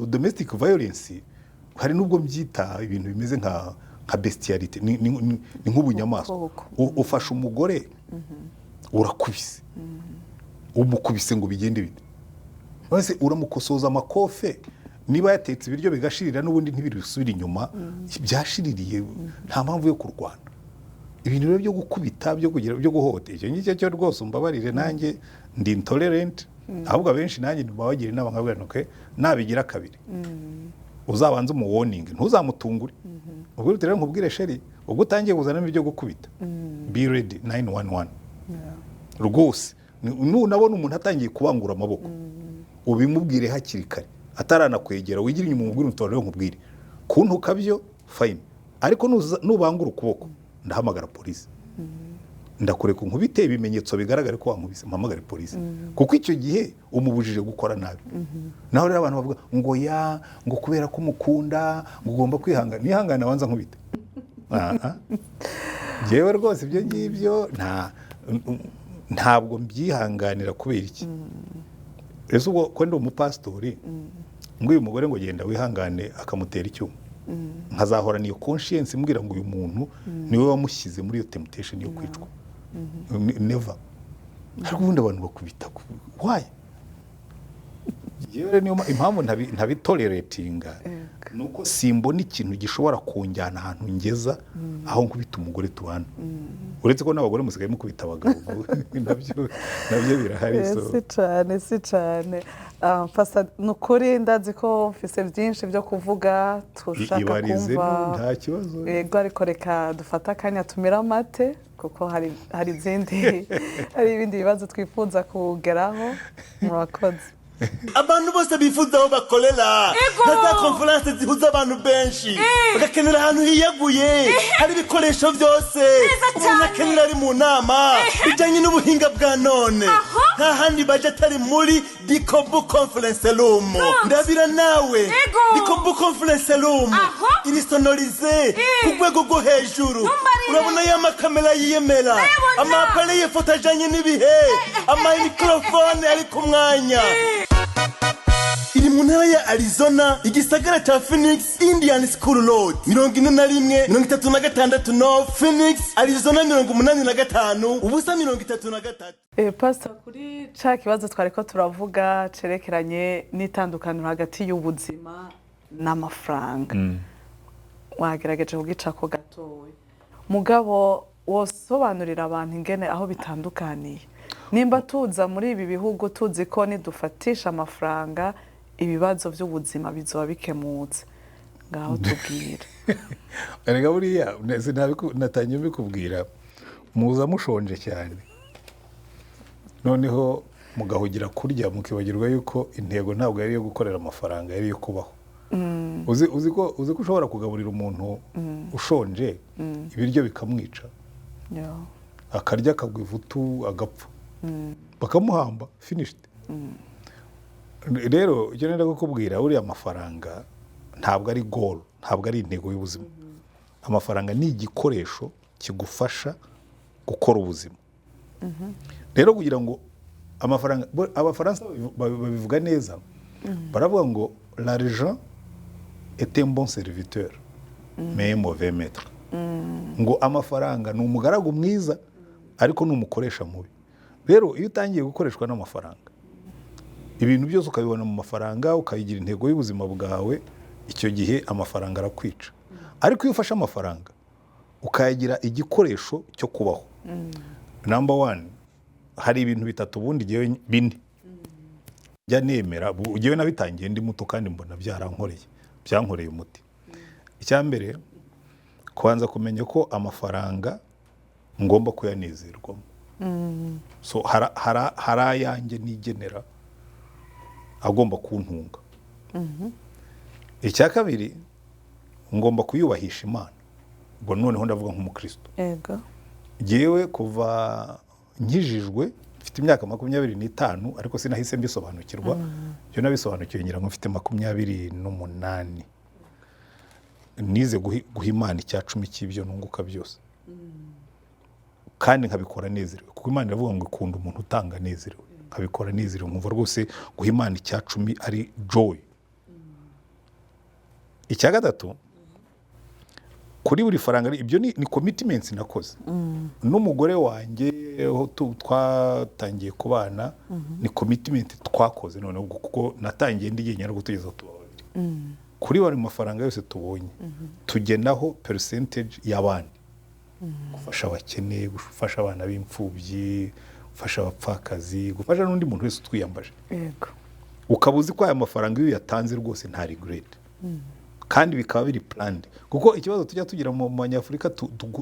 domestic violence hari nubwo mbyita ibintu bimeze nka bestiality ni nk'ubunyamaswa ufasha umugore urakubise umukubise ngo bigende bite bose uramukosoza amakofe niba yatetse ibiryo bigashirira n'ubundi ntibirusubira inyuma byashiririye nta mpamvu yo kurwana ibintu rero byo gukubita byo kugira byo guhohotera icyo ngicyo cyo rwose umbabarire nanjye ndi intolerant ahubwo abenshi nanjye ntibabagira inama nkabwira okay nabigira kabiri uzabanza mu warning ntuzamutungure ubwo rero nkubwire sheri ubwo utangiye kuzana ibyo gukubita be ready 911 rwose nabona umuntu atangiye kubangura amaboko ubimubwire hakiri kare ataranakwegera wigira inyuma umubwire utorero nkubwire kuntuka byo fine ariko nubangura ukuboko ndahamagara police ndakureka nkubite ibimenyetso bigaragara ko wankubise mpamagare police kuko icyo gihe umubujije gukora nabi naho rero abantu bavuga ngo kubera ko umukunda ngo ugomba kwihangana nihangana abanza nkubite jewe rwose ibyo ngibyo ntabwo mbyihanganira kubera iki ese ubwo ko ndi umupastori ngo uyu mugore ngo genda wihangane akamutera icyuma nkazahora niyo conscience mbwira ngo uyu muntu niwe wamushyize muri iyo temptation yo kwicwa never ariko ubundi abantu bakubita why yewe niyo impamvu ntabitoleratinga nuko simbona ikintu gishobora kunjyana ahantu ngeza aho nkubita umugore tubana uretse ko n'abagore musigaye mukubita abagabo nabyo birahari si cyane fasa nukuri ndazi ko mfise byinshi byo kuvuga tushaka kumva nta kibazo yego ariko reka dufata akanya tumira amate kuko hari ibindi bibazo twifuza kugeraho murakoze abantu bose bifuza aho bakorera na conference zihuza abantu benshi bagakenera ahantu hiyaguye hari ibikoresho byose umuntu akenera ari mu nama bijyanye n'ubuhinga bwa none nta handi baje atari muri DICOBU conference room ndabira nawe DICOBU conference room iri sonorize ku rwego rwo hejuru urabona ya makamera yiyemera amapane y'ifoto ajyanye n'ibihe amamikorofone ari ku mwanya iri mu ntara ya Arizona igisagara cya Phoenix Indian School Road 41-36 North Phoenix Arizona 85 ubusa 33. Pastor kuri ca kibazo twariko turavuga cerekeranye n'itandukaniro hagati y'ubuzima n'amafaranga wagerageje kugica ko gatowe mugabo wosobanurira abantu ingene aho bitandukaniye nimba tuza muri ibi bihugu tuzi ko nidufatisha amafaranga ibibazo by'ubuzima bizoba bikemutse ngaho tubwira erega buriya natangiye mbikubwira muza mushonje cyane noneho mugahugira kurya mukibagirwa yuko intego ntabwo yari yo gukorera amafaranga yari yo kubaho uzi ko ushobora kugaburira umuntu ushonje ibiryo bikamwica akarya akagwa ivutu agapfa bakamuhamba finished rero icyo nenda kukubwira uriya amafaranga ntabwo ari goal ntabwo ari intego y'ubuzima amafaranga ni igikoresho kigufasha gukora ubuzima rero kugira ngo amafaranga abafaransa babivuga neza baravuga ngo l'argent est un bon serviteur mais un mauvais maître ngo amafaranga ni umugaragu mwiza ariko ni umukoresha mubi rero iyo utangiye gukoreshwa n'amafaranga ibintu byose ukabibona mu mafaranga ukayigira intego y'ubuzima bwawe icyo gihe amafaranga arakwica ariko iyo ufashe amafaranga ukayagira igikoresho cyo kubaho number one hari ibintu bitatu ubundi gihe bine jya nemera ugiye nabitangiye ndi muto kandi mbona byankoreye umuti icyambere kubanza kumenya ko amafaranga ngomba kuyanezerwamo so hari ayanjye nigenera agomba kuntunga icya kabiri ngomba kuyubahisha Imana ubwo noneho ndavuga nk'umukristo yewe kuva nkijijwe mfite imyaka 25 ariko sinahise mbisobanukirwa byo nabisobanukiye ngira ngo mfite 28 nize guha Imana icya 10 cy'ibyo nunguka byose kandi nkabikora nezerewe kuko Imana iravuga ngo ikunda umuntu utanga nezerewe nkabikora nezerewe nkumva rwose guha Imana icya 10 ari joy icya gatatu kuri buri faranga ibyo ni commitments nakoze n'umugore wanjye twatangiye kubana ni commitment twakoze none kuko natangiye ndigenyera gutugeza tubabiri kuri bari mafaranga yose tubonye tugenaho percentage y'abandi gufasha abakene gufasha abana b'imfubyi gufasha abapfakazi gufasha n'undi muntu wese twiyambaje yego ukabuzi ko aya mafaranga iyo yatanze rwose nta regret kandi bikaba biri planned kuko ikibazo tujya tugira mu Banyafurika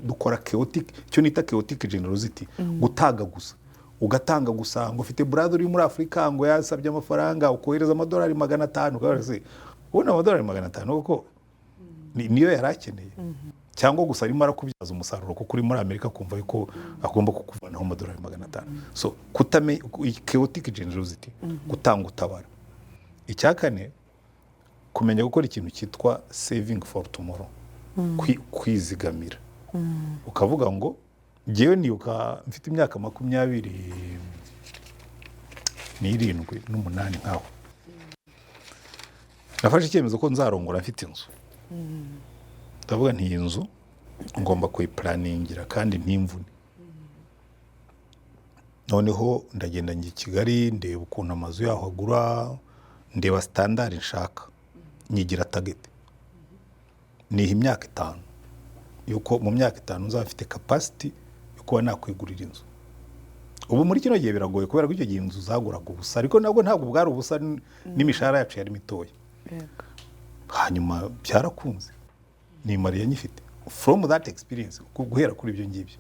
dukora chaotic cyo nita chaotic generosity gutaga gusa ugatanga gusa ngo ufite brother uri muri Afrika ngo yasabye amafaranga ukohereza amadolari 500 ukabaze ubona amadolari 500 kuko niyo yarakeneye cyangwa gusa arimo arakubyaza umusaruro kuko uri muri Amerika kumva yuko agomba kukuvanaho amadolari 500 so kutame chaotic generosity gutanga utabara icyakane kumenya gukora ikintu cyitwa saving for tomorrow kwizigamira ukavuga ngo jewe niuka mfite imyaka 27 nkaho nafashe icyemezo ko nzarongora mfite inzu ndavuga nti iyi nzu ngomba kuyiplaningira kandi ntimvune noneho ndagenda njye Kigali ndeba ukuntu amazu yaho agura ndeba standard nshaka nyigira target ni imyaka 5 yuko mu myaka 5 nzafite capacity yo kuba nakwigurira inzu ubu muri kino gihe biragoye kubera ko icyo gihe inzu zaguraga ubusa ariko ntabwo bwari ubusa n'imishahara yacu yari mitoya hanyuma byarakunze ni Mariya nyifite from that experience guhera kuri ibyo ngibyo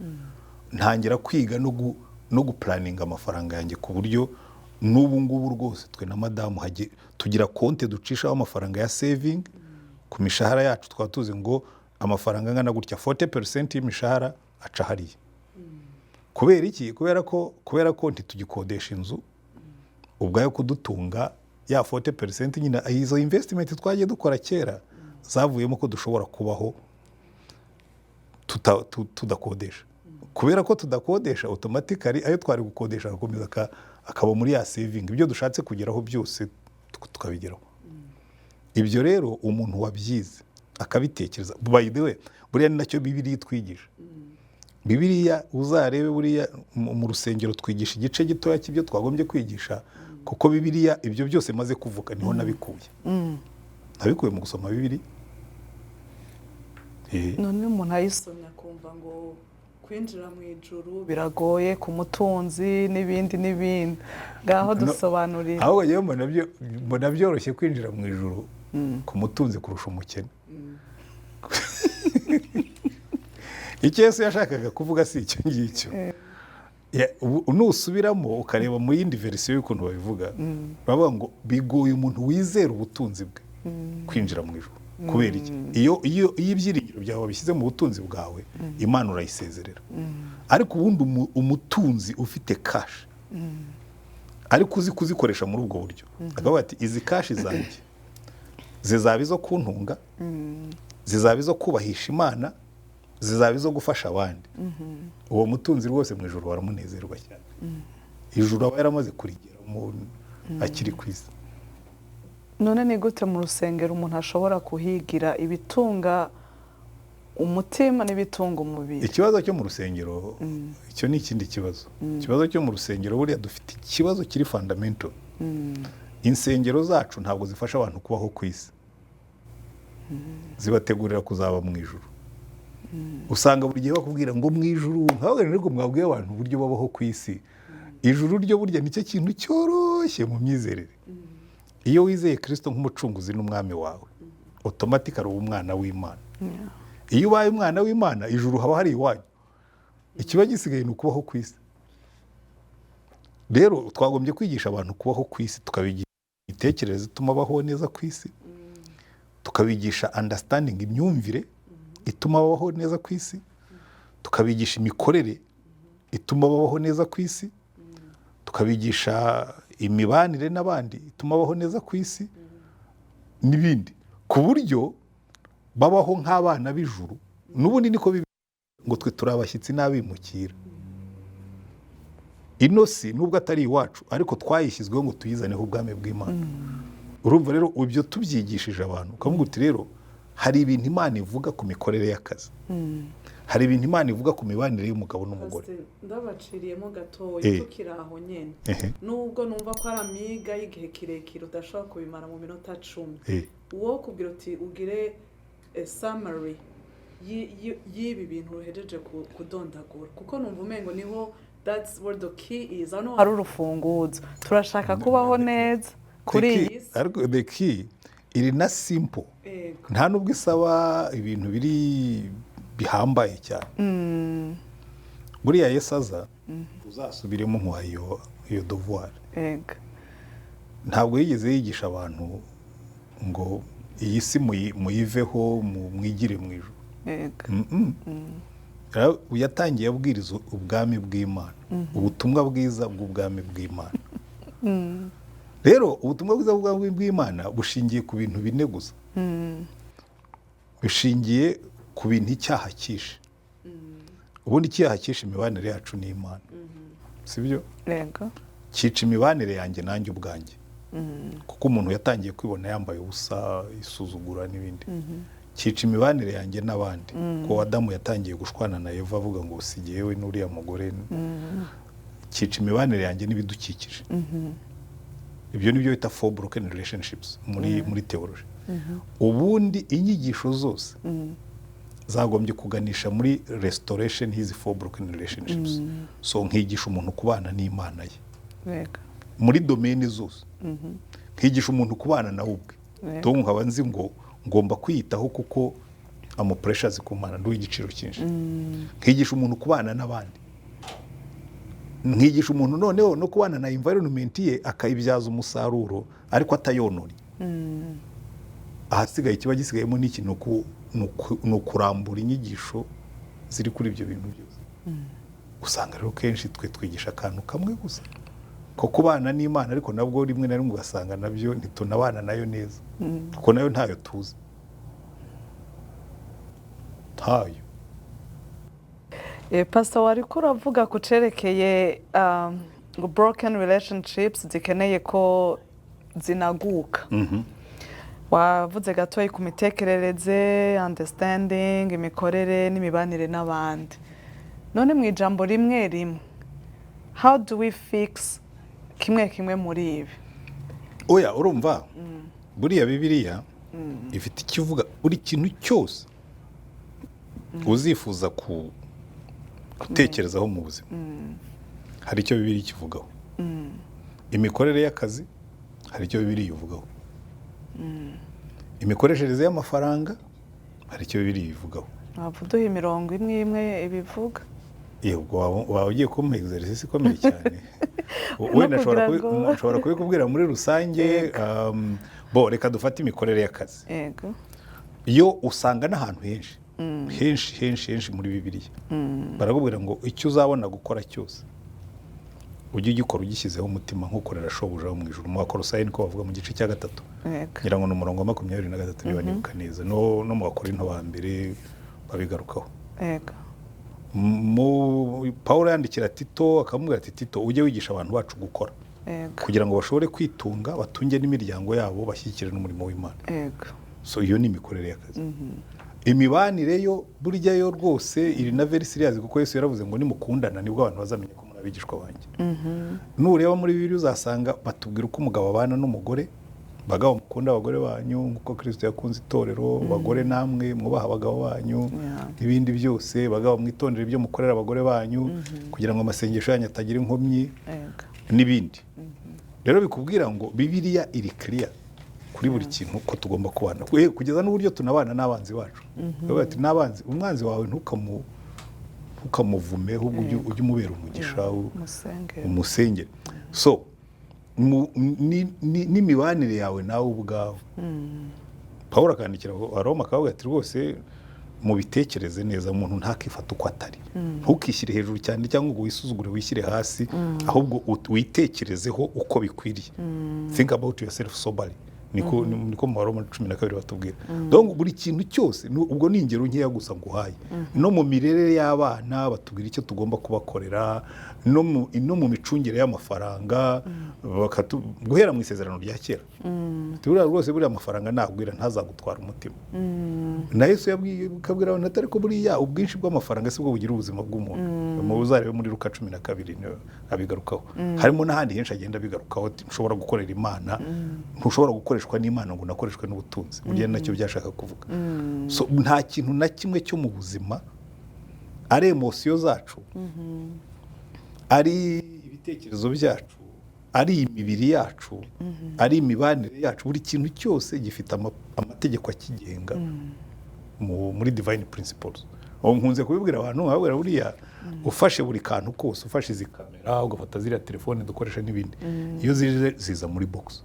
ntangira kwiga no guplaninga amafaranga yanjye ku buryo n'ubu ngubu rwose twe na madamu tugira konte ducishaho amafaranga ya saving ku mishahara yacu twatuze ngo amafaranga angana gutya 40% y'imishahara aca hariya kubera iki kubera ko ntitugikodesha inzu ubwayo kudutunga ya 40% nyina izo investment twagiye dukora kera zavuyemo ko dushobora kubaho tudakodesha kubera ko tudakodesha automatically ayo twari gukodesha akomeza akaba muri ya saving ibyo dushatse kugeraho byose tukabigeraho ibyo rero umuntu wabyize akabitekereza by the way buriya ni nacyo Bibiliya twigisha Bibiliya uzarebe buriya mu rusengero twigisha igice gitoya cy'ibyo twagombye kwigisha kuko Bibiliya ibyo byose maze kuvuga niho nabikuye mu gusoma Bibiliya none umuntu ayisomya kumva ngo kwinjira mu ijuru biragoye ku mutunzi n'ibindi n'ibindi ngaho dusobanurira aho yewe mbona byoroshye kwinjira mu ijuru ku mutunzi kurusha umukene icyo Yesu yashakaga kuvuga si icyo ngicyo nusubiramo ukareba mu yindi verisiyo y'ukuntu babivuga bavuga ngo bigoye umuntu wizera ubutunzi bwe kwinjira mu ijuru kubera iki iyo ibyiringiro byawe wabishyize mu butunzi bwawe Imana urayisezerera ariko ubundi umutunzi ufite kashi ariko uzi kuzikoresha muri ubwo buryo akavuga ati izi kashi zanjye zizaba izo kuntunga zizaba izo kubahisha Imana zizaba izo gufasha abandi uwo mutunzi rwose mu ijuru waramunezerwa cyane ijuru aba yaramaze kurigera umuntu akiri ku isi. None ni gute mu rusengero umuntu ashobora kuhigira ibitunga umutima n'ibitunga umubiri? Ikibazo cyo mu rusengero icyo ni ikindi kibazo. Ikibazo cyo mu rusengero buriya dufite ikibazo kiri fundamental. Insengero zacu ntabwo zifasha abantu kubaho ku isi, zibategurira kuzaba mu ijuru. Usanga buri gihe bakubwira ngo mu ijuru, nkawe rero mwabwiye abantu uburyo babaho ku isi. Ijuru ryo burya nicyo kintu cyoroshye mu myizerere. Iyo wizeye Kristo nk'umucunguzi n'umwami wawe, automatically uba umwana w'Imana. Iyo ubaye umwana w'Imana, ijuru haba hari iwanyu. Ikiba gisigaye ni ukubaho ku isi. Rero twagombye kwigisha abantu kubaho ku isi, tukabigisha imitekerereze ituma babaho neza ku isi, tukabigisha understanding, imyumvire ituma babaho neza ku isi, tukabigisha imikorere ituma babaho neza ku isi, tukabigisha imibanire n'abandi ituma babaho neza ku isi n'ibindi, ku buryo babaho nk'abana b'ijuru. N'ubundi niko ngo twe turi abashyitsi n'abimukira. Ino si nubwo atari iwacu, ariko twayishyizweho ngo tuyizaneho ubwami bw'Imana. Urumva rero ibyo tubyigishije abantu, ukavuga uti rero hari ibintu Imana ivuga ku mikorere y'akazi, hari ibintu Imana ivuga ku mibanire y'umugabo n'umugore. Ndabaciriyemo gatoya tukiri aho nyene, nubwo numva ko ari amiga y'igihe kirekire udashobora kubimara mu minota 10, uwo kubwira uti ugire summary y'ibi bintu uhejeje kudondagura, kuko numva umengo niho that's where the key is. Hano hari urufunguzo, turashaka kubaho neza kuri iyi si. Ariko the key iri na simple, nta nubwo isaba ibintu biri bihambaye cyane. Buriya Yesu aza uzasubiremo nk'ayo iyo devoir. Ntabwo yigeze yigisha abantu ngo iyi si muyiveho mwigire mu ijuru. Yatangiye abwiriza ubwami bw'Imana, ubutumwa bwiza bw'ubwami bw'Imana. Rero ubutumwa bwiza bw'ubwami bw'Imana bushingiye ku bintu bine gusa. Bishingiye ku bintu icyaha cyishe. Ubundi icyaha cyishe imibanire yacu n'Imana, sibyo? Yego. Cyica imibanire yanjye nanjye ubwanjye, kuko umuntu yatangiye kwibona yambaye ubusa, isuzugura n'ibindi. Cyica imibanire yanjye n'abandi, ko Adamu yatangiye gushwana na Eva avuga ngo sigewe n'uriya mugore. Cyica imibanire yanjye n'ibidukikije. Ibyo nibyo bita four broken relationships muri theology. Ubundi inyigisho zose zagombye kuganisha muri restoration his four broken relationships. So nkigisha umuntu kubana n'Imana ye muri domaine zose, nkigisha umuntu kubana na ubwe. Tom nkaba nzi ngo ngomba kwiyitaho kuko amu pressures kumana ndo igiciro cyinshi. Nkigisha umuntu kubana n'abandi, nkigisha umuntu noneho no kubana na environment ye akayibyaza umusaruro ariko atayononye. Ahasigaye kiba gisigayemo n'iki no kurambura inyigisho ziri kuri ibyo bintu byose. Usanga rero kenshi twe twigisha akantu kamwe gusa ko kubana n'Imana, ariko nabwo rimwe na rimwe ugasanga nabyo ntitunabana nayo neza, kuko nayo ntayo tuzi. Ntayo. Pastor, wariko uravuga ku cerekeye broken relationships zikeneye ko zinaguka. Wavuze gatoyi ku mitekerereze, understanding, imikorere n'imibanire n'abandi. None mu ijambo rimwe rimwe, how do we fix kimwe muri ibi? Oya, urumva buriya Bibiliya ifite ikivuga buri kintu cyose uzifuza gutekerezaho mu buzima hari icyo bibiri kivugaho imikorere y'akazi hari icyo bibiri ivugaho imikoreshereze y'amafaranga hari icyo bibiri bivugaho wavuduha imirongo imwe imwe ibivuga yego waba ugiye kumpa exercice ikomeye cyane wenda nshobora kubikubwira muri rusange bo reka dufate imikorere y'akazi yego iyo usanga n'ahantu henshi muri bibiliya barakubwira ngo icyo uzabona gukora cyose ujye ugikora ugishyizeho umutima nk'ukorera shobuja wo mu ijuru mu bakorosayi niko bavuga mu gice cya 3 ngira ngo ni umurongo wa 23 niba nibuka neza no mu bakorinto ba mbere babigarukaho Pawulo yandikira Tito akamubwira ati Tito ujye wigisha abantu bacu gukora kugira ngo bashobore kwitunga batunge n'imiryango yabo bashyikire n'umurimo w'Imana so iyo ni imikorere y'akazi imibanire yo burya yo rwose iri na very serious kuko Yesu yaravuze ngo nimukundana nibwo abantu bazamenya ko muri abigishwa banjye nureba muri Bibiliya uzasanga batubwira uko umugabo abana n'umugore bagabo mukunda abagore banyu nkuko Kristo yakunze itorero bagore namwe mwubaha abagabo banyu ibindi byose bagabo mwitondera ibyo mukorera abagore banyu kugira ngo amasengesho yanyu atagira inkomyi n'ibindi rero bikubwira ngo Bibiliya iri clear kuri buri kintu ko tugomba kubana kugeza n'uburyo tunabana n'abanzi bacu bati n'abanzi umwanzi wawe ntukamuvume ahubwo ujye umubera umugisha umusengere so n'imibanire yawe nawe ubwawe Pawulo akandikira Aroma akavuga ati rwose mu bitekereze neza umuntu ntakifata uko atari ntukishyire hejuru cyane cyangwa ngo wisuzugure wishyire hasi ahubwo witekerezeho uko bikwiriye think about yourself soberly niko mu Baroma 12 batubwira donc buri kintu cyose ubwo ni ingero nkeya gusa nguhaye no mu mirerere y'abana batubwira icyo tugomba kubakorera no mu micungire y'amafaranga guhera mu isezerano rya kera tubura rwose buri amafaranga nagwira ntazagutwara umutima na Yesu yabwira abantu atari ko buriya ubwinshi bw'amafaranga sibwo bugira ubuzima bw'umuntu mu buzarebe muri Luka 12 abigarukaho harimo n'ahandi henshi agenda bigarukaho nshobora gukorera Imana ntushobora gukoreshwa n'Imana ngo nakoreshwe n'ubutunzi burya nacyo byashaka kuvuga so nta kintu na kimwe cyo mu buzima ari emosiyo zacu ari ibitekerezo byacu ari imibiri yacu ari imibanire yacu buri kintu cyose gifite amategeko akigenga muri divine principles nkunze kubibwira abantu babwira buriya ufashe buri kantu kose ufashe izi kamera ugafata ziriya telefone dukoresha n'ibindi iyo ziza muri box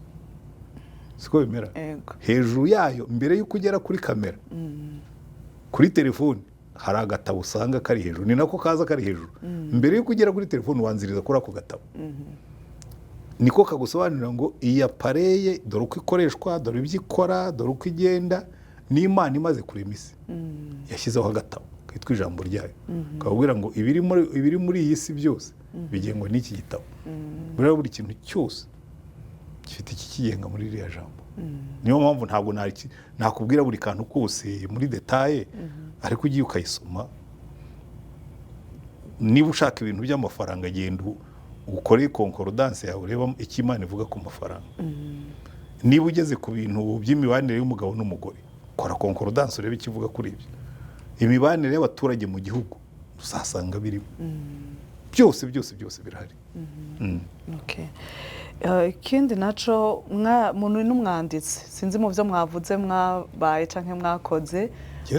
siko bimera hejuru yayo mbere y'uko ugera kuri kamera kuri telefone hari agatabo usanga kari hejuru ni nako kaza kari hejuru mbere y'uko ugera kuri telefone wanziriza kuri ako gatabo niko kagusobanurira ngo iyi apareye dore uko ikoreshwa dore ibyo ikora dore uko igenda n'Imana imaze kurema isi yashyizeho agatabo kitwa ijambo ryayo kababwira ngo ibiri muri iyi si byose bigengwa n'iki gitabo buri kintu cyose gifite ikikigenga muri iriya jambo niyo mpamvu ntabwo nakubwira buri kantu kose muri detaye ariko ugiye ukayisoma niba ushaka ibintu by'amafaranga genda ukore concordance yawe ureba icyo Imana ivuga ku mafaranga niba ugeze ku bintu by'imibanire y'umugabo n'umugore kora concordance urebe icyo ivuga kuri ibyo imibanire y'abaturage mu gihugu uzasanga birimo byose birahari ikindi naco muntu n'umwanditsi sinzi mu byo mwavuze mwabaye canke mwakoze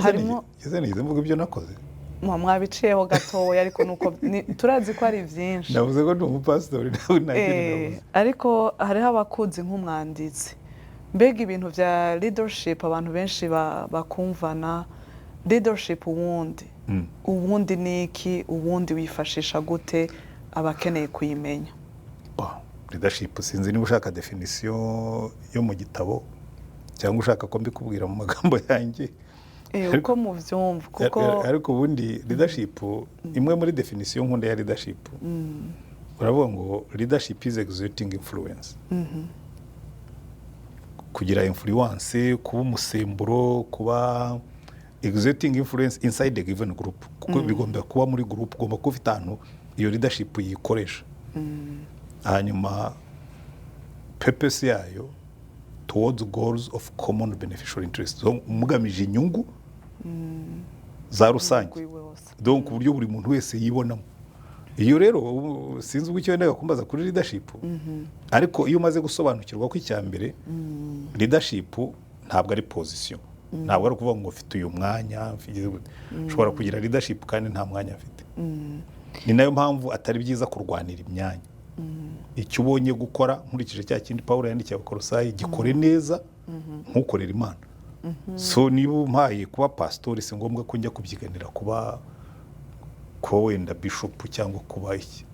harimo nize mvuga ibyo nakoze mwabiciyeho gatoya ariko nuko turazi ko ari byinshi navuze ko ndi umupasitori ariko hariho abakuzi nk'umwanditsi mbega ibintu bya leadership abantu benshi bakumvana leadership ubundi ni iki ubundi wifashisha gute abakeneye kuyimenya leadership sinzi niba ushaka definition yo mu gitabo cyangwa ushaka ko mbikubwira mu magambo yanjye uko mu byumva kuko ariko ubundi leadership imwe muri definition nkunda ya leadership uravuga ngo leadership is exerting influence kugira influence kuba umusemburo kuba exerting influence inside a given group kuko bigomba kuba muri group ugomba kuba ufite ahantu iyo leadership yikoresha hanyuma purpose yayo towards goals of common beneficial interest so mugamije inyungu za rusange donc ku buryo buri muntu wese yibonamo. Iyo rero sinzi uko icyo wenda kumbaza kuri leadership, ariko iyo umaze gusobanukirwa ko icyambere leadership ntabwo ari position, ntabwo ari kuvuga ngo ufite uyu mwanya, ushobora kugira leadership kandi nta mwanya afite. Ni nayo mpamvu atari byiza kurwanira imyanya. Icyo ubonye gukora nkurikije cya kindi Paulo yandikiye Abakolosayi, gikore neza nkukorera Imana. So niba umpaye kuba pastor, si ngombwa ko njya kubyiganira kuba ko wenda bishop cyangwa kuba iki.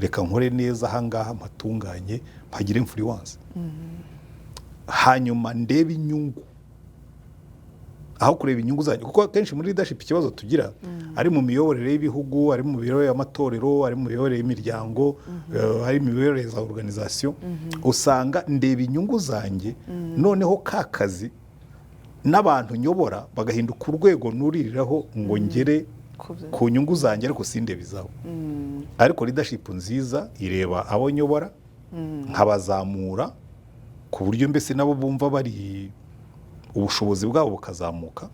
Reka nkore neza ahangaha mpatunganye, mpagire influence. Hanyuma ndebe inyungu, aho kureba inyungu zanjye, kuko kenshi muri leadership ikibazo tugira ari mu miyoborere y'ibihugu, ari mu miyoborere y'amatorero, ari mu miyoborere y'imiryango, ari mu miyoborere za organisation, usanga ndeba inyungu zanjye, noneho kakazi n'abantu nyobora bagahinduka urwego nuririraho ngo ngere ku nyungu zanjye, ariko sindebe izabo. Ariko leadership nziza ireba abo nyobora nkabazamura ku buryo mbese nabo bumva bari ubushobozi bwabo bukazamuka,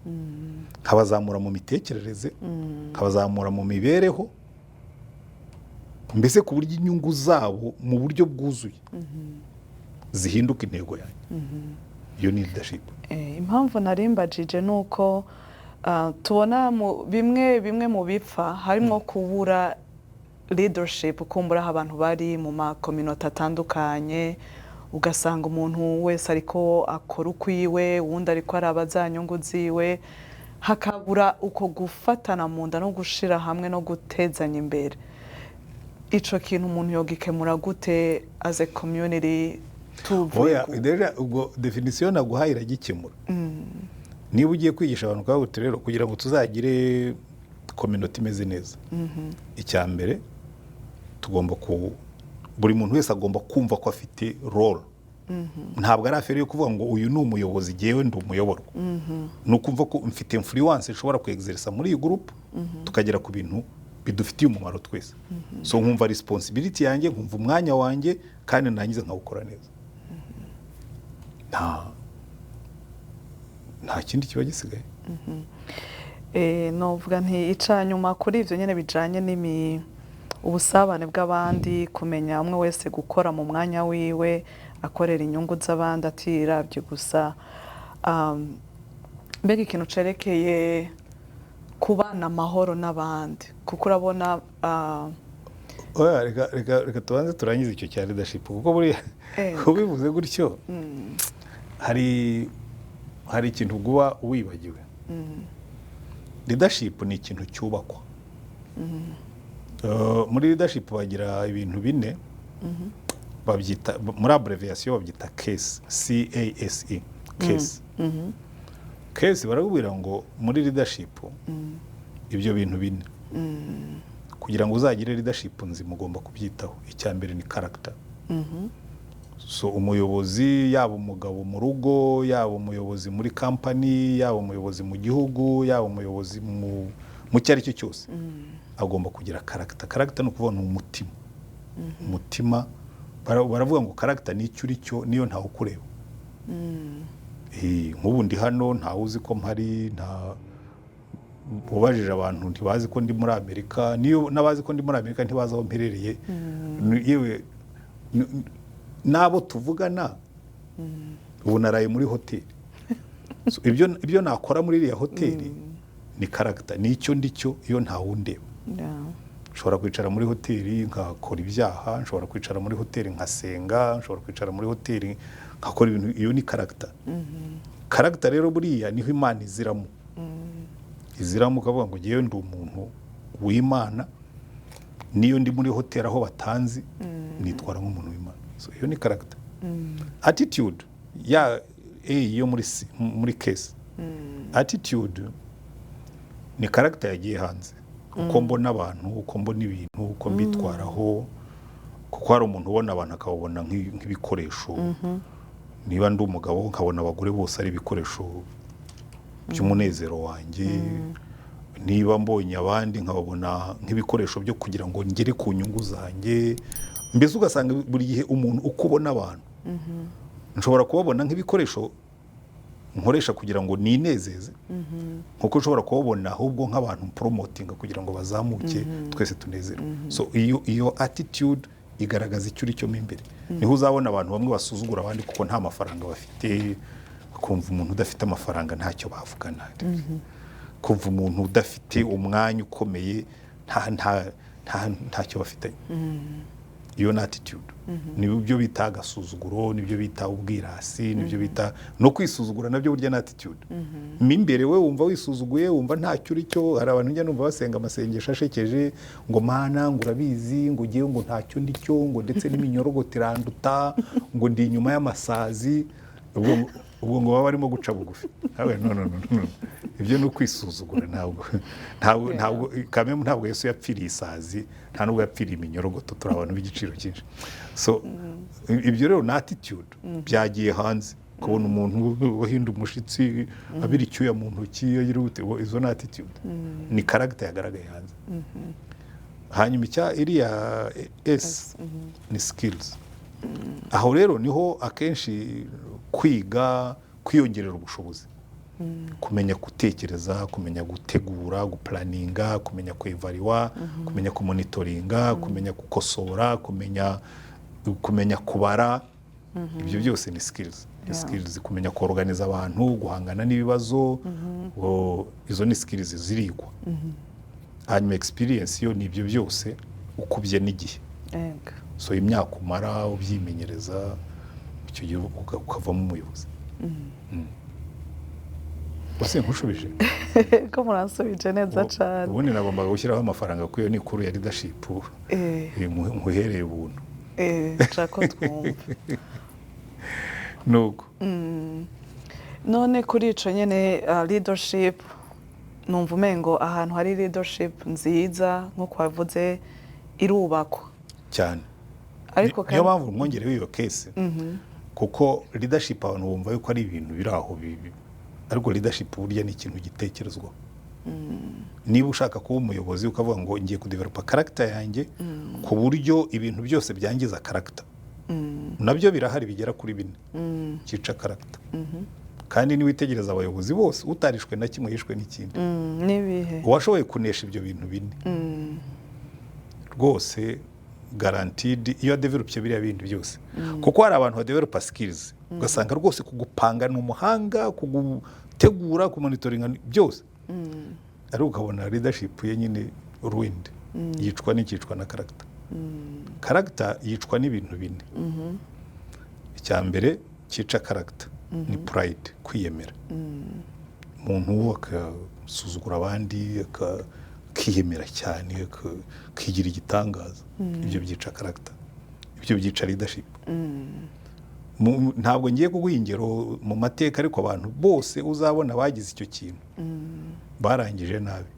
nkabazamura mu mitekerereze, nkabazamura mu mibereho, mbese ku buryo inyungu zabo mu buryo bwuzuye zihinduka intego yanjye. Iyo ni leadership. Impamvu narimbajije nuko tubona bimwe mu bipfa harimo kubura leadership, kumbura aho abantu bari mu makominota atandukanye, ugasanga umuntu wese ariko akora ukwiwe, uwundi ariko araba za nyungu ziwe, hakabura uko gufatana mu nda no gushira hamwe no gutezanya imbere. Ico kintu umuntu yogikemura gute as a community? Oya, ubwo definition naguhaye iragikemura. Niba ugiye kwigisha abantu kwa rero kugira ngo tuzagire community imeze neza, icyambere tugomba buri muntu wese agomba kumva ko afite role. Ntabwo ari afere yo kuvuga ngo uyu ni umuyobozi, jewe ndi umuyoborwa. Nukumva ko mfite influence nshobora kuexercisa muri iyi group, tukagera ku bintu bidufitiye umumaro twese. So nkumva responsibility yanjye, nkumva umwanya wanjye, kandi nangize nkawukora neza. Nta kindi kiba gisigaye. Novuga nti icanyuma kuri ivyo nyene bijanye ubusabane bw'abandi, kumenya umwe wese gukora mu mwanya wiwe, akorera inyungu z'abandi atirabye gusa. Mbega ikintu cerekeye kubana amahoro n'abandi, kuko urabona oya reka tubanze turangize icyo cya leadership, kuko buri kubivuze gutyo hari ikintu guba wibagiwe. Leadership ni ikintu cyubakwa. Muri leadership bagira ibintu bine, babyita muri abbreviation babyita case, CASE, case. Case barabwira ngo muri leadership ibyo bintu bine kugira ngo uzagire leadership nzima ugomba kubyitaho. Icyambere ni character. So umuyobozi, yaba umugabo mu rugo, yaba umuyobozi muri company, yaba umuyobozi mu gihugu, yaba umuyobozi mu cyari cyo cyose, agomba kugira character. Character no kuvuga umutima. Umutima baravuga ngo character ni icyo uri cyo, niyo ntawe ukureba. Nk'ubu ndi hano ntawe uzi ko mpari, ubajije abantu ntibazi ko ndi muri Amerika, niyo nabazi ko ndi muri Amerika ntibazi aho mperereye. Yewe nabo tuvugana ubu naraye muri hoteli. So ibyo nakora muri iriya hoteli ni character, ni icyo ndicyo iyo ntawe undeba. Nshobora kwicara muri hoteli nkakora ibyaha, nshobora kwicara muri hoteli nkasenga, nshobora kwicara muri hoteli nkakora ibintu. Iyo ni character. Character rero buriya niho Imana iziramo. Iziramo ukavuga ngo jewe ndi umuntu w'Imana, niyo ndi muri hoteli aho batanzi nitwara nk'umuntu w'Imana. So iyo ni character. Attitude yo muri case. Attitude ni character yagiye hanze. Uko mbona abantu, uko mbona ibintu, uko mbitwaraho, kuko hari umuntu ubona abantu akabona nk'ibikoresho. Niba ndi umugabo nkabona abagore bose ari ibikoresho by'umunezero wanjye. Niba mbonye abandi nkabona nk'ibikoresho byo kugira ngo ngere ku nyungu zanjye. Mbese ugasanga buri gihe umuntu uko ubona abantu, nshobora kubabona nk'ibikoresho nkoresha kugira ngo ninezeze nkuko ushobora kubona ahubwo nk'abantu promotinga kugira ngo bazamuke twese tunezerwe. So iyo attitude igaragaza icyo uri cyo mo imbere. Niho uzabona abantu bamwe basuzugura abandi kuko nta mafaranga bafite, kumva umuntu udafite amafaranga ntacyo bavugana, kumva umuntu udafite umwanya ukomeye ntacyo bafitanye. Iyo ni attitude. Nibyo bita agasuzuguro, nibyo bita ubwirasi, nibyo bita no kwisuzugura, nabyo burya ni attitude. Mimbere we wumva wisuzuguye, wumva ntacyo uri cyo. Hari abantu njya numva basenga amasengesho ashekeje ngo mana ngo urabizi ngo ugiye ngo ntacyo ndi cyo ngo ndetse n'iminyorogote iranduta ngo ndi inyuma y'amasazi. Ubwo ngo baba barimo guca bugufi. No. Ibyo ni ukwisuzugura. Ntabwo Yesu yapfiriye isazi, nta nubwo yapfiriye iminyorogoto. Turi abantu b'igiciro cyinshi. So ibyo rero ni attitude byagiye hanze. Kubona umuntu wahinda umushitsi abira icyuya mu ntoki izo ni attitude, ni character yagaragaye hanze. Hanyuma iriya S ni skills. Aho rero niho akenshi kwiga kwiyongerera ubushobozi, kumenya gutekereza, kumenya gutegura, guplaninga, kumenya kwevariwa, kumenya kumonitoringa, kumenya gukosora, kumenya kubara. Ibyo byose ni skills. Skills kumenya kuorganiza abantu, guhangana n'ibibazo, izo ni skills zirigwa. Hanyuma experience yo ni ibyo byose ukubye n'igihe. So imyaka umara ubyimenyereza, icyo gihe ukavamo umuyobozi. Wase nkushubije ko muransubije neza cyane. Ubundi nagombaga gushyiraho amafaranga kuyo ni kuru ya leadership muhereye ubuntu. Nshaka twumva nuko. None kuri ico nyene leadership numva umengo ahantu hari leadership nziza nko kwavuze irubakwa cyane. Ariko niyo mpamvu mwongerewe iyo case kuko leadership abantu bumva yuko ari ibintu biri aho bibi, ariko leadership burya ni ikintu gitekerezwa. Niba ushaka kuba umuyobozi ukavuga ngo ngiye kudevelopa character yanjye ku buryo ibintu byose byangiza character, nabyo birahari bigera kuri 4 cyica character. Kandi ni witegereza abayobozi bose utarishwe na kimwe yishwe n'ikindi. Nibihe washoboye kunesha ibyo bintu 4 rwose guaranteed iyo developye biriya bindi byose. Kuko hari abantu ba developa skills ugasanga rwose kugupanga n'umuhanga, kugutegura, kumonitoringa byose, ariko ukabona leadership ye nyine ruined, yicwa n'ikicwa na character. Character yicwa n'ibintu 4. Icyambere cyica character ni pride, kwiyemera. Umuntu akasuzugura abandi, akiyemera cyane, akigira igitangaza. Ibyo byica character, ibyo byica leadership. Ntabwo ngiye kuguha ingero mu mateka, ariko abantu bose uzabona bagize icyo kintu barangije nabi,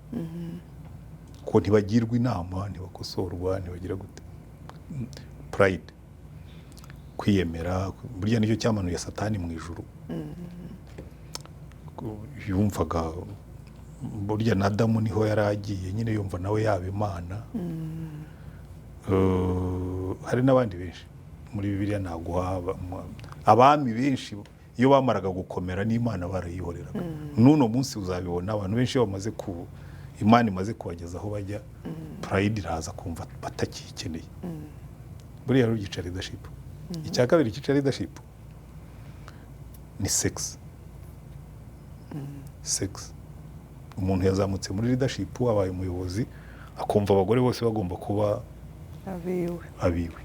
ko ntibagirwa inama, ntibakosorwa, ntibagira gute. Pride, kwiyemera, burya nicyo cyamanuye Satani mu ijuru. Yumvaga burya na Adamu niho yaragiye nyine yumva nawe yaba Imana. Hari n'abandi benshi muri Bibiliya naguha abami benshi iyo bamaraga gukomera n'Imana barayihoreraga. Nuno munsi uzabibona abantu benshi bamaze Imana imaze kubageza aho bajya, pride iraza kumva batakikeneye. Buriya rugica leadership. Icya kabiri cyica leadership ni sex. Umuntu yazamutse muri leadership abaye umuyobozi akumva abagore bose bagomba kuba abiwe.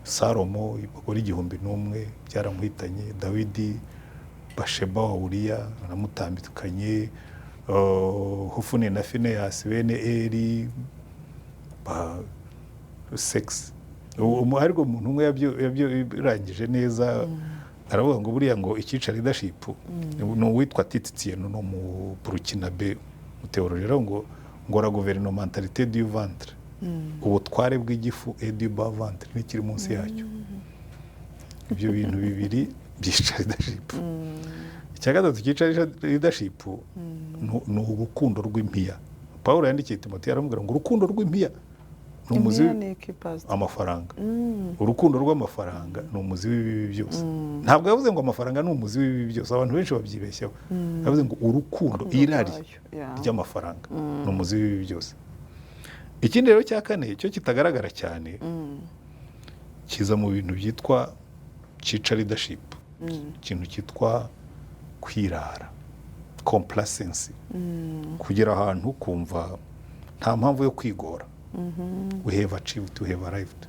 Salomo abagore 1,000 byaramuhitanye. Dawidi Basheba wa Uriya aramutambikanye. Hofune na Finehasi bene Eli sex. Ariko umuntu umwe yabyirangije neza, aravuga ngo buriya ngo ikica leadership ni uwitwa Titien no mu Burkinabe mu teori rero ngo la gouvernementalité du ventre, ubutware bw'igifu et du bas ventre n'ikiri munsi yacyo. Ibyo bintu 2 byica leadership. Icya gatatu cyica leadership ni urukundo rw'impiya. Paulo yandikiye Timoteyo aramubwira ngo urukundo rw'impiya ni umuzi Impiya amafaranga urukundo rw'amafaranga ni umuzi w'ibibi byose ntabwo yavuze ngo amafaranga ni umuzi w'ibibi byose abantu benshi babyibeshyaho yavuze ngo urukundo irari ry'amafaranga ni umuzi w'ibibi byose ikindi rero cya kane cyo kitagaragara cyane kiza mu bintu byitwa cica leadership ikintu cyitwa kwirara complacency kugera ahantu kumva nta mpamvu yo kwigora we have achieved, we have arrived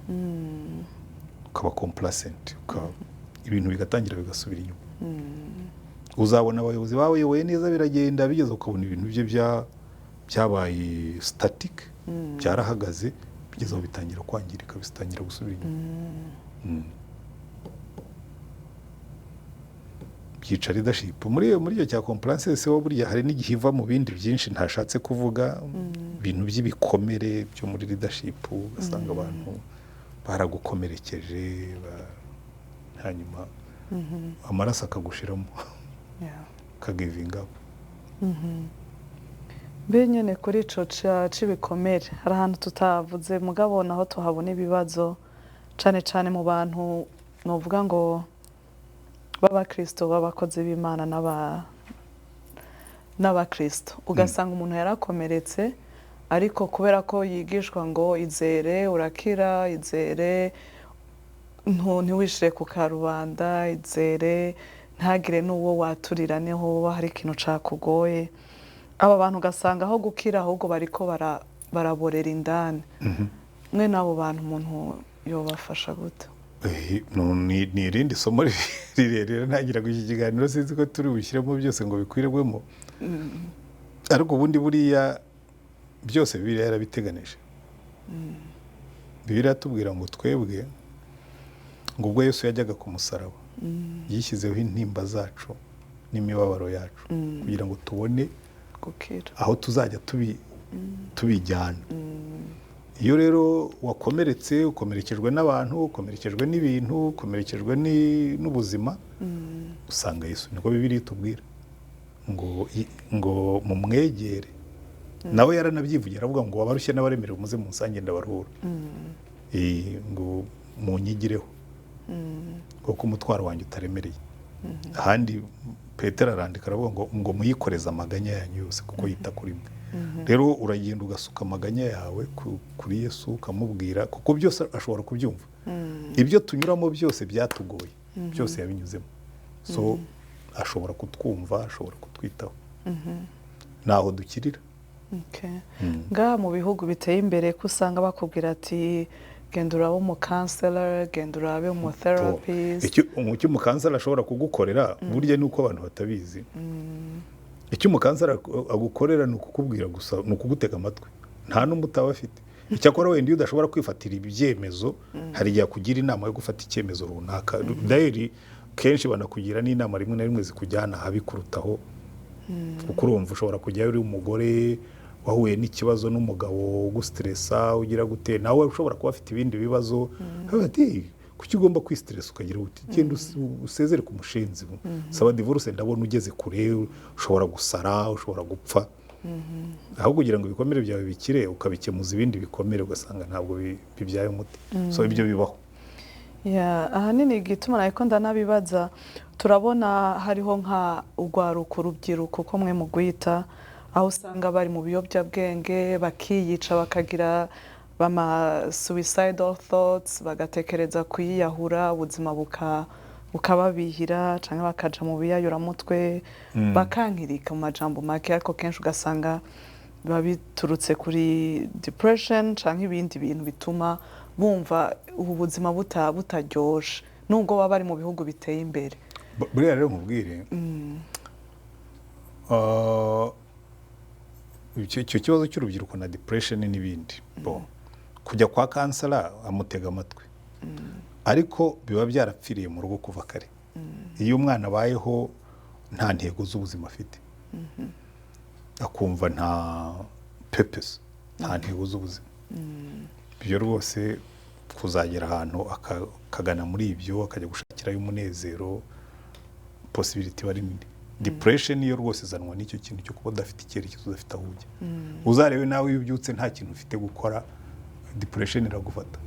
ukaba complacent ibintu bigatangira bigasubira inyuma uzabona abayobozi bayoboye neza biragenda bigeze ukabona ibintu bye byabaye static byarahagaze bigeze aho bitangira kwangirika bitangira gusubira inyuma byica leadership muri iyo cya complacency wo burya hari n'igihe iva mu bindi byinshi ntashatse kuvuga ibintu by'ibikomere byo muri leadership ugasanga abantu baragukomerekeje hanyuma amaraso akagushiramo kagivinga nyine kuri ico c'ibikomere hari ahantu tutavuze mugabo naho tuhabona ibibazo cane cane mu bantu novuga ngo b'abakristo b'abakozi b'Imana n'abakristo ugasanga umuntu yarakomeretse ariko kubera ko yigishwa ngo izere urakira izere ntiwishire ku karubanda izere ntagire n'uwo waturira niho hari ikintu cakugoye aba bantu ugasanga aho gukira ahubwo bariko baraborera indani mwe n'abo bantu umuntu yobafasha gute ni irindi somo rirerire ntagira ngo iki kiganiro sinzi ko turi bushyiremo byose ngo bikwirwemo ariko ubundi buriya byose Bibiliya yarabiteganije Bibiliya tubwira ngo twebwe ngo ubwo Yesu yajyaga ku musaraba yishyizeho intimba zacu n'imibabaro yacu kugira ngo tubone aho tuzajya tubijyana iyo rero wakomeretse ukomerekejwe n'abantu ukomerekejwe n'ibintu ukomerekejwe n'ubuzima usanga Yesu niko Bibiliya itubwira ngo mumwegere nawe yaranabyivugira avuga ngo abarushye n'abaremerewe muze munsange ndabaruhura ngo munyigireho kuko umutwaro wanjye utaremereye ahandi Petero arandika aravuga ngo muyikoreze amaganya yanyu yose kuko yita kuri mwe rero uragenda ugasuka amaganya yawe kuri Yesu ukamubwira kuko byose ashobora kubyumva ibyo tunyuramo byose byatugoye byose yabinyuzemo so ashobora kutwumva ashobora kutwitaho naho dukirira ngaha mu bihugu biteye imbere ko usanga bakubwira ati genda urabe umukansela genda urabe umutherapist icyo umukansela ashobora kugukorera burya ni uko abantu batabizi icyo umukansela agukorera ni ukukubwira gusa ni ukugutega amatwi nta n'umutaba afite icyakora wenda iyo udashobora kwifatira ibyemezo hari igihe akugira inama yo gufata icyemezo runaka dayiri kenshi banakugira n'inama rimwe na rimwe zikujyana habi kurutaho kuko urumva ushobora kujyayo uri umugore wahuye n'ikibazo n'umugabo ugustressa ugira gute nawe ushobora kuba afite ibindi bibazo ati kuki ugomba kwistressa ukagira uti genda usezere ku mushenzi saba divorce ndabona ugeze kure ushobora gusara ushobora gupfa aho kugira ngo ibikomere byawe bikire ukabikemuza ibindi bikomere ugasanga ntabwo bibyaye umuti so ibyo bibaho ahanini igituma nako ndanabibaza turabona hariho nka urwaruka urubyiruko ko mwe mu gwita aho usanga bari mu biyobyabwenge bakiyica bakagira suicidal thoughts bagatekereza kwiyahura ubuzima bukababihira cyangwa bakaja mu biyayuramutwe bakankirika mu majambo make ariko kenshi ugasanga biba biturutse kuri depression cyangwa ibindi bintu bituma bumva ubu buzima butaryoshe nubwo baba bari mu bihugu biteye imbere buriya rero nkubwire icyo kibazo cy'urubyiruko na depression n'ibindi kujya kwa kansala amutega amatwi ariko biba byarapfiriye mu rugo kuva kare iyo umwana abayeho nta ntego z'ubuzima afite akumva nta purpose nta ntego z'ubuzima ibyo rwose kuzagera ahantu akagana muri ibyo akajya gushakirayo umunezero possibility bari nini depression iyo rwose izanwa n'icyo kintu cyo kuba udafite icyerekezo udafite aho ujya uzarebe nawe iyo ubyutse nta kintu ufite gukora depression iragufata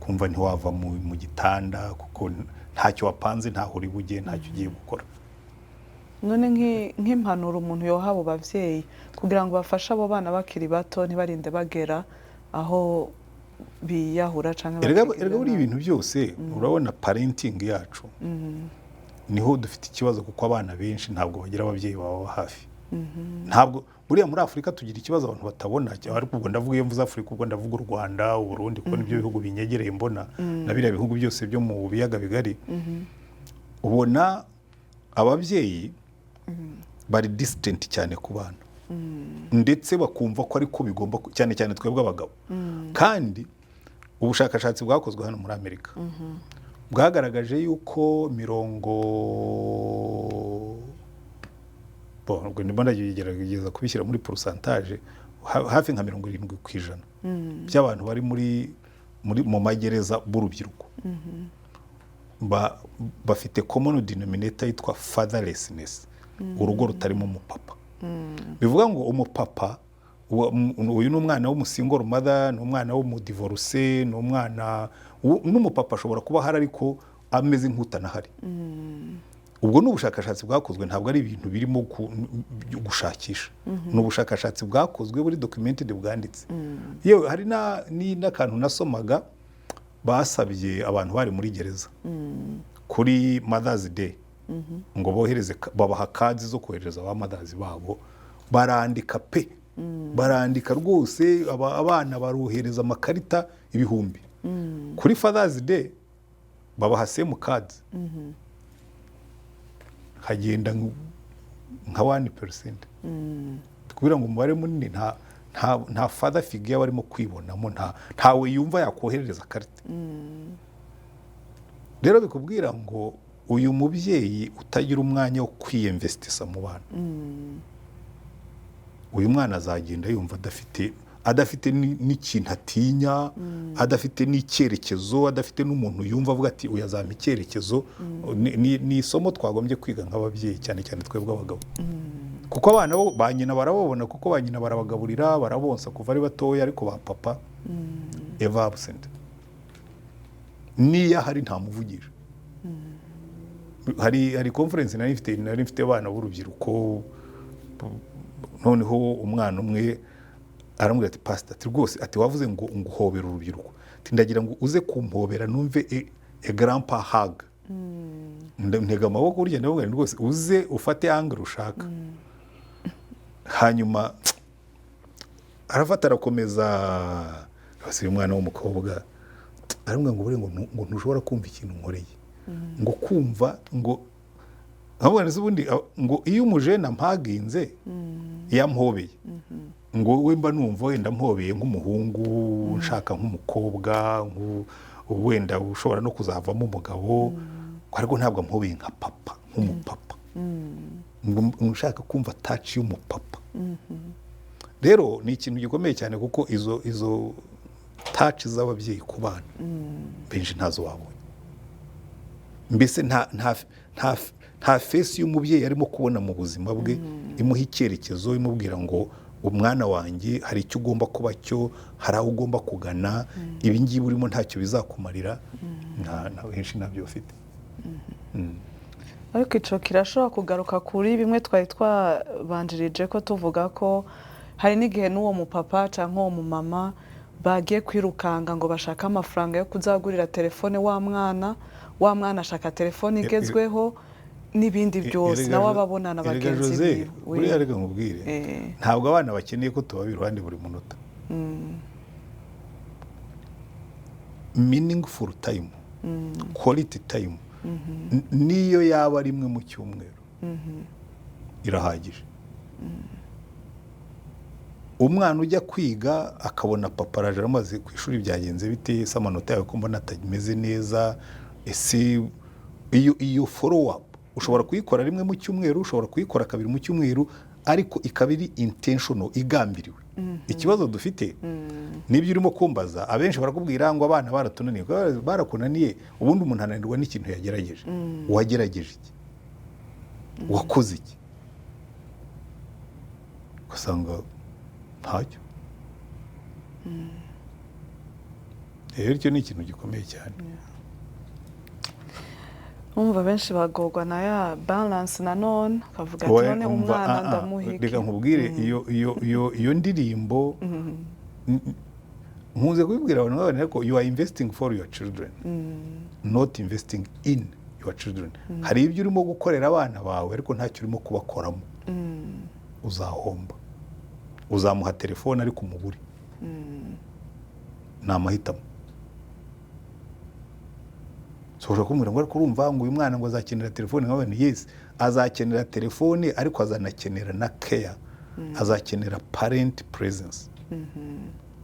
kumva ntiwava mu gitanda kuko ntacyo wapanze ntaho uri bujye ntacyo ugiye gukora. none nk'impanuro umuntu yoha abo bavyeyi kugira ngo bafashe abo bana bakiri bato ntibarinde bagera aho biyahura canke erega buri ibintu byose urabona parenting yacu niho dufite ikibazo kuko abana benshi ntabwo bagira abavyeyi baba hafi. Ntabwo buriya muri Afrika tugira ikibazo abantu batabona ariko ubwo ndavuga iyo mvuze Afrika ubwo ndavuga u Rwanda u Burundi kuko nibyo bihugu binyegereye mbona na biriya bihugu byose byo mu biyaga bigari ubona abavyeyi bari distant cyane ku bana ndetse bakumva ko ariko bigomba cyane cyane twebwe abagabo. Kandi ubushakashatsi bwakozwe hano muri Amerika bwagaragaje yuko ubwo ndimo ndagerageza kubishyira muri pourcentage hafi nka 70% by'abantu bari mu magereza b'urubyiruko bafite common denominator yitwa fatherlessness, urugo rutarimo umupapa. Bivuga ngo umupapa uyu ni umwana w'umusingoro mother, ni umwana w'umudivorce, ni umwana n'umupapa ashobora kuba hari ariko ameze nk'utanahari. Ubwo n'ubushakashatsi bwakozwe ntabwo ari ibintu birimo gushakisha, n'ubushakashatsi bwakozwe buri documented bwanditse. Yewe hari n'akantu nasomaga basabye abantu bari muri gereza kuri Mother's Day ngo bohereze babaha cards zo kohereza ba mothers babo, barandika barandika rwose abana barohereza amakarita ibihumbi. Kuri Father's Day babaha same cards hagenda nka 1%. Kubera ngo umubare munini nta father figure barimo kwibonamo, ntawe yumva yakoherereza karita. Rero bikubwira ngo uyu mubyeyi utagira umwanya wo kwiyinvestisa mu bana, uyu mwana azagenda yumva adafite n'ikintu atinya, adafite n'icyerekezo, adafite n'umuntu yumva avuga ati uyu azampa icyerekezo. Ni isomo twagombye kwiga nk'ababyeyi cyane cyane twebwe abagabo, kuko abana bo ba nyina barababona, kuko ba nyina barabagaburira barabonsa kuva ari batoya, ariko ba papa eva absent. Niya hari ntamuvugisha. Hari conference nari mfite abana b'urubyiruko, noneho umwana umwe aramubwira ati pastor ati rwose ati wavuze ngo nguhobera urubyiruko, ati ndagira ngo uze kumpobera numve a grandpa hug. Ntega amaboko urya ndavuga rwose uze ufate angle ushaka. Hanyuma arafata arakomeza basi umwana w'umukobwa aramubwira ngo bure ngo ntushobora kumva ikintu nkoreye, ngo kumva ngo ahubwo n'ubundi ngo iyo umujene ampaginze yampobeye ngo we mba numva wenda mpobeye nk'umuhungu nshaka nk'umukobwa wenda ushobora no kuzavamo umugabo, ariko ntabwo mpobeye nka papa nk'umupapa, ngo nshaka kumva touch y'umupapa. Rero ni ikintu gikomeye cyane kuko izo touch z'ababyeyi ku bana benshi ntazo wabonye. Mbese nta face y'umubyeyi arimo kubona mu buzima bwe imuha icyerekezo, imubwira ngo umwana wanjye hari icyo ugomba kuba cyo, hari aho ugomba kugana, ibi ngibi urimo ntacyo bizakumarira. nta henshi nabyo bafite. Ariko ico kirashobora kugaruka kuri bimwe twari twabanjirije ko tuvuga ko hari n'igihe n'uwo mupapa canke uwo mumama bagiye kwirukanga ngo bashaka amafaranga yo kuzagurira telefone wa mwana ashaka telefone igezweho n'ibindi byose nawe ababonana bagenzi biwe. Buriya rega nkubwire ntabwo abana bakeneye ko tuba iruhande buri munota. Meaningful time, quality time, niyo yaba rimwe mu cyumweru irahagije. Umwana ujya kwiga akabona papa araje amaze ku ishuri byagenze bite, se amanota yawe ko mbona atameze neza, ese iyo follow up ushobora kuyikora rimwe mu cyumweru, ushobora kuyikora kabiri mu cyumweru, ariko ikabiri intentional, igambiriwe. Ikibazo dufite nibyo urimo kumbaza, abenshi barakubwira ngo abana baratunaniye. Barakunaniye ubundi umuntu ananirwa n'ikintu yagerageje. Wagerageje iki? Wakoze iki? Usanga ntacyo. rero icyo ni ikintu gikomeye cyane. umva benshi bagorwa na ya balance nanone kavuga ati none umwana ndamuhike. Reka nkubwire iyo ndirimbo nkunze kubibwira abantu babone ko you are investing for your children, not investing in your children. Hari ibyo urimo gukorera abana bawe ariko ntacyo urimo kubakoramo, uzahomba. Uzamuha telefone ariko umubure, ni amahitamo. Soje kumubwira ngo ariko urumva ngo uyu mwana ngo azakenera telefone, nkabone yes azakenera telefone ariko azanakenera na care, azakenera parent presence.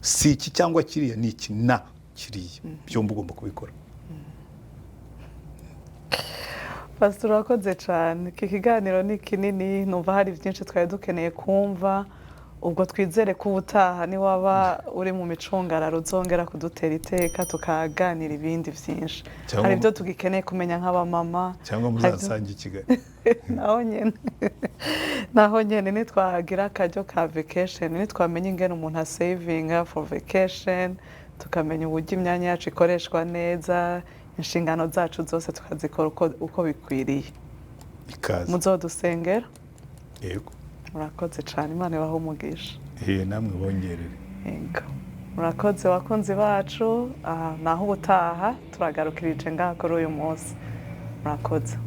Si iki cyangwa kiriya, ni iki na kiriya, byombi ugomba kubikora. Pastor wakoze cyane, iki kiganiro ni kinini, numva hari byinshi twari dukeneye kumva. Ubwo twizere ko ubutaha ni waba uri mu micungararo uzongera kudutera iteka tukaganira ibindi byinshi. Hari ibyo tugikeneye kumenya nk'abamama, cyangwa muzasanga i Kigali. naho nyene nitwahagira akaryo ka vacation, nitwamenya ingene umuntu asavinga for vacation, tukamenya uburyo imyanya yacu ikoreshwa neza, inshingano zacu zose tukazikora uko bikwiriye. Muzodusengera. Yego. Murakoze cyane, Imana ibahe umugisha. Namwe bongerere. Yego. Murakoze bakunzi bacu, naho ubutaha turagarukirije ngaha kuri uyu munsi. Murakoze.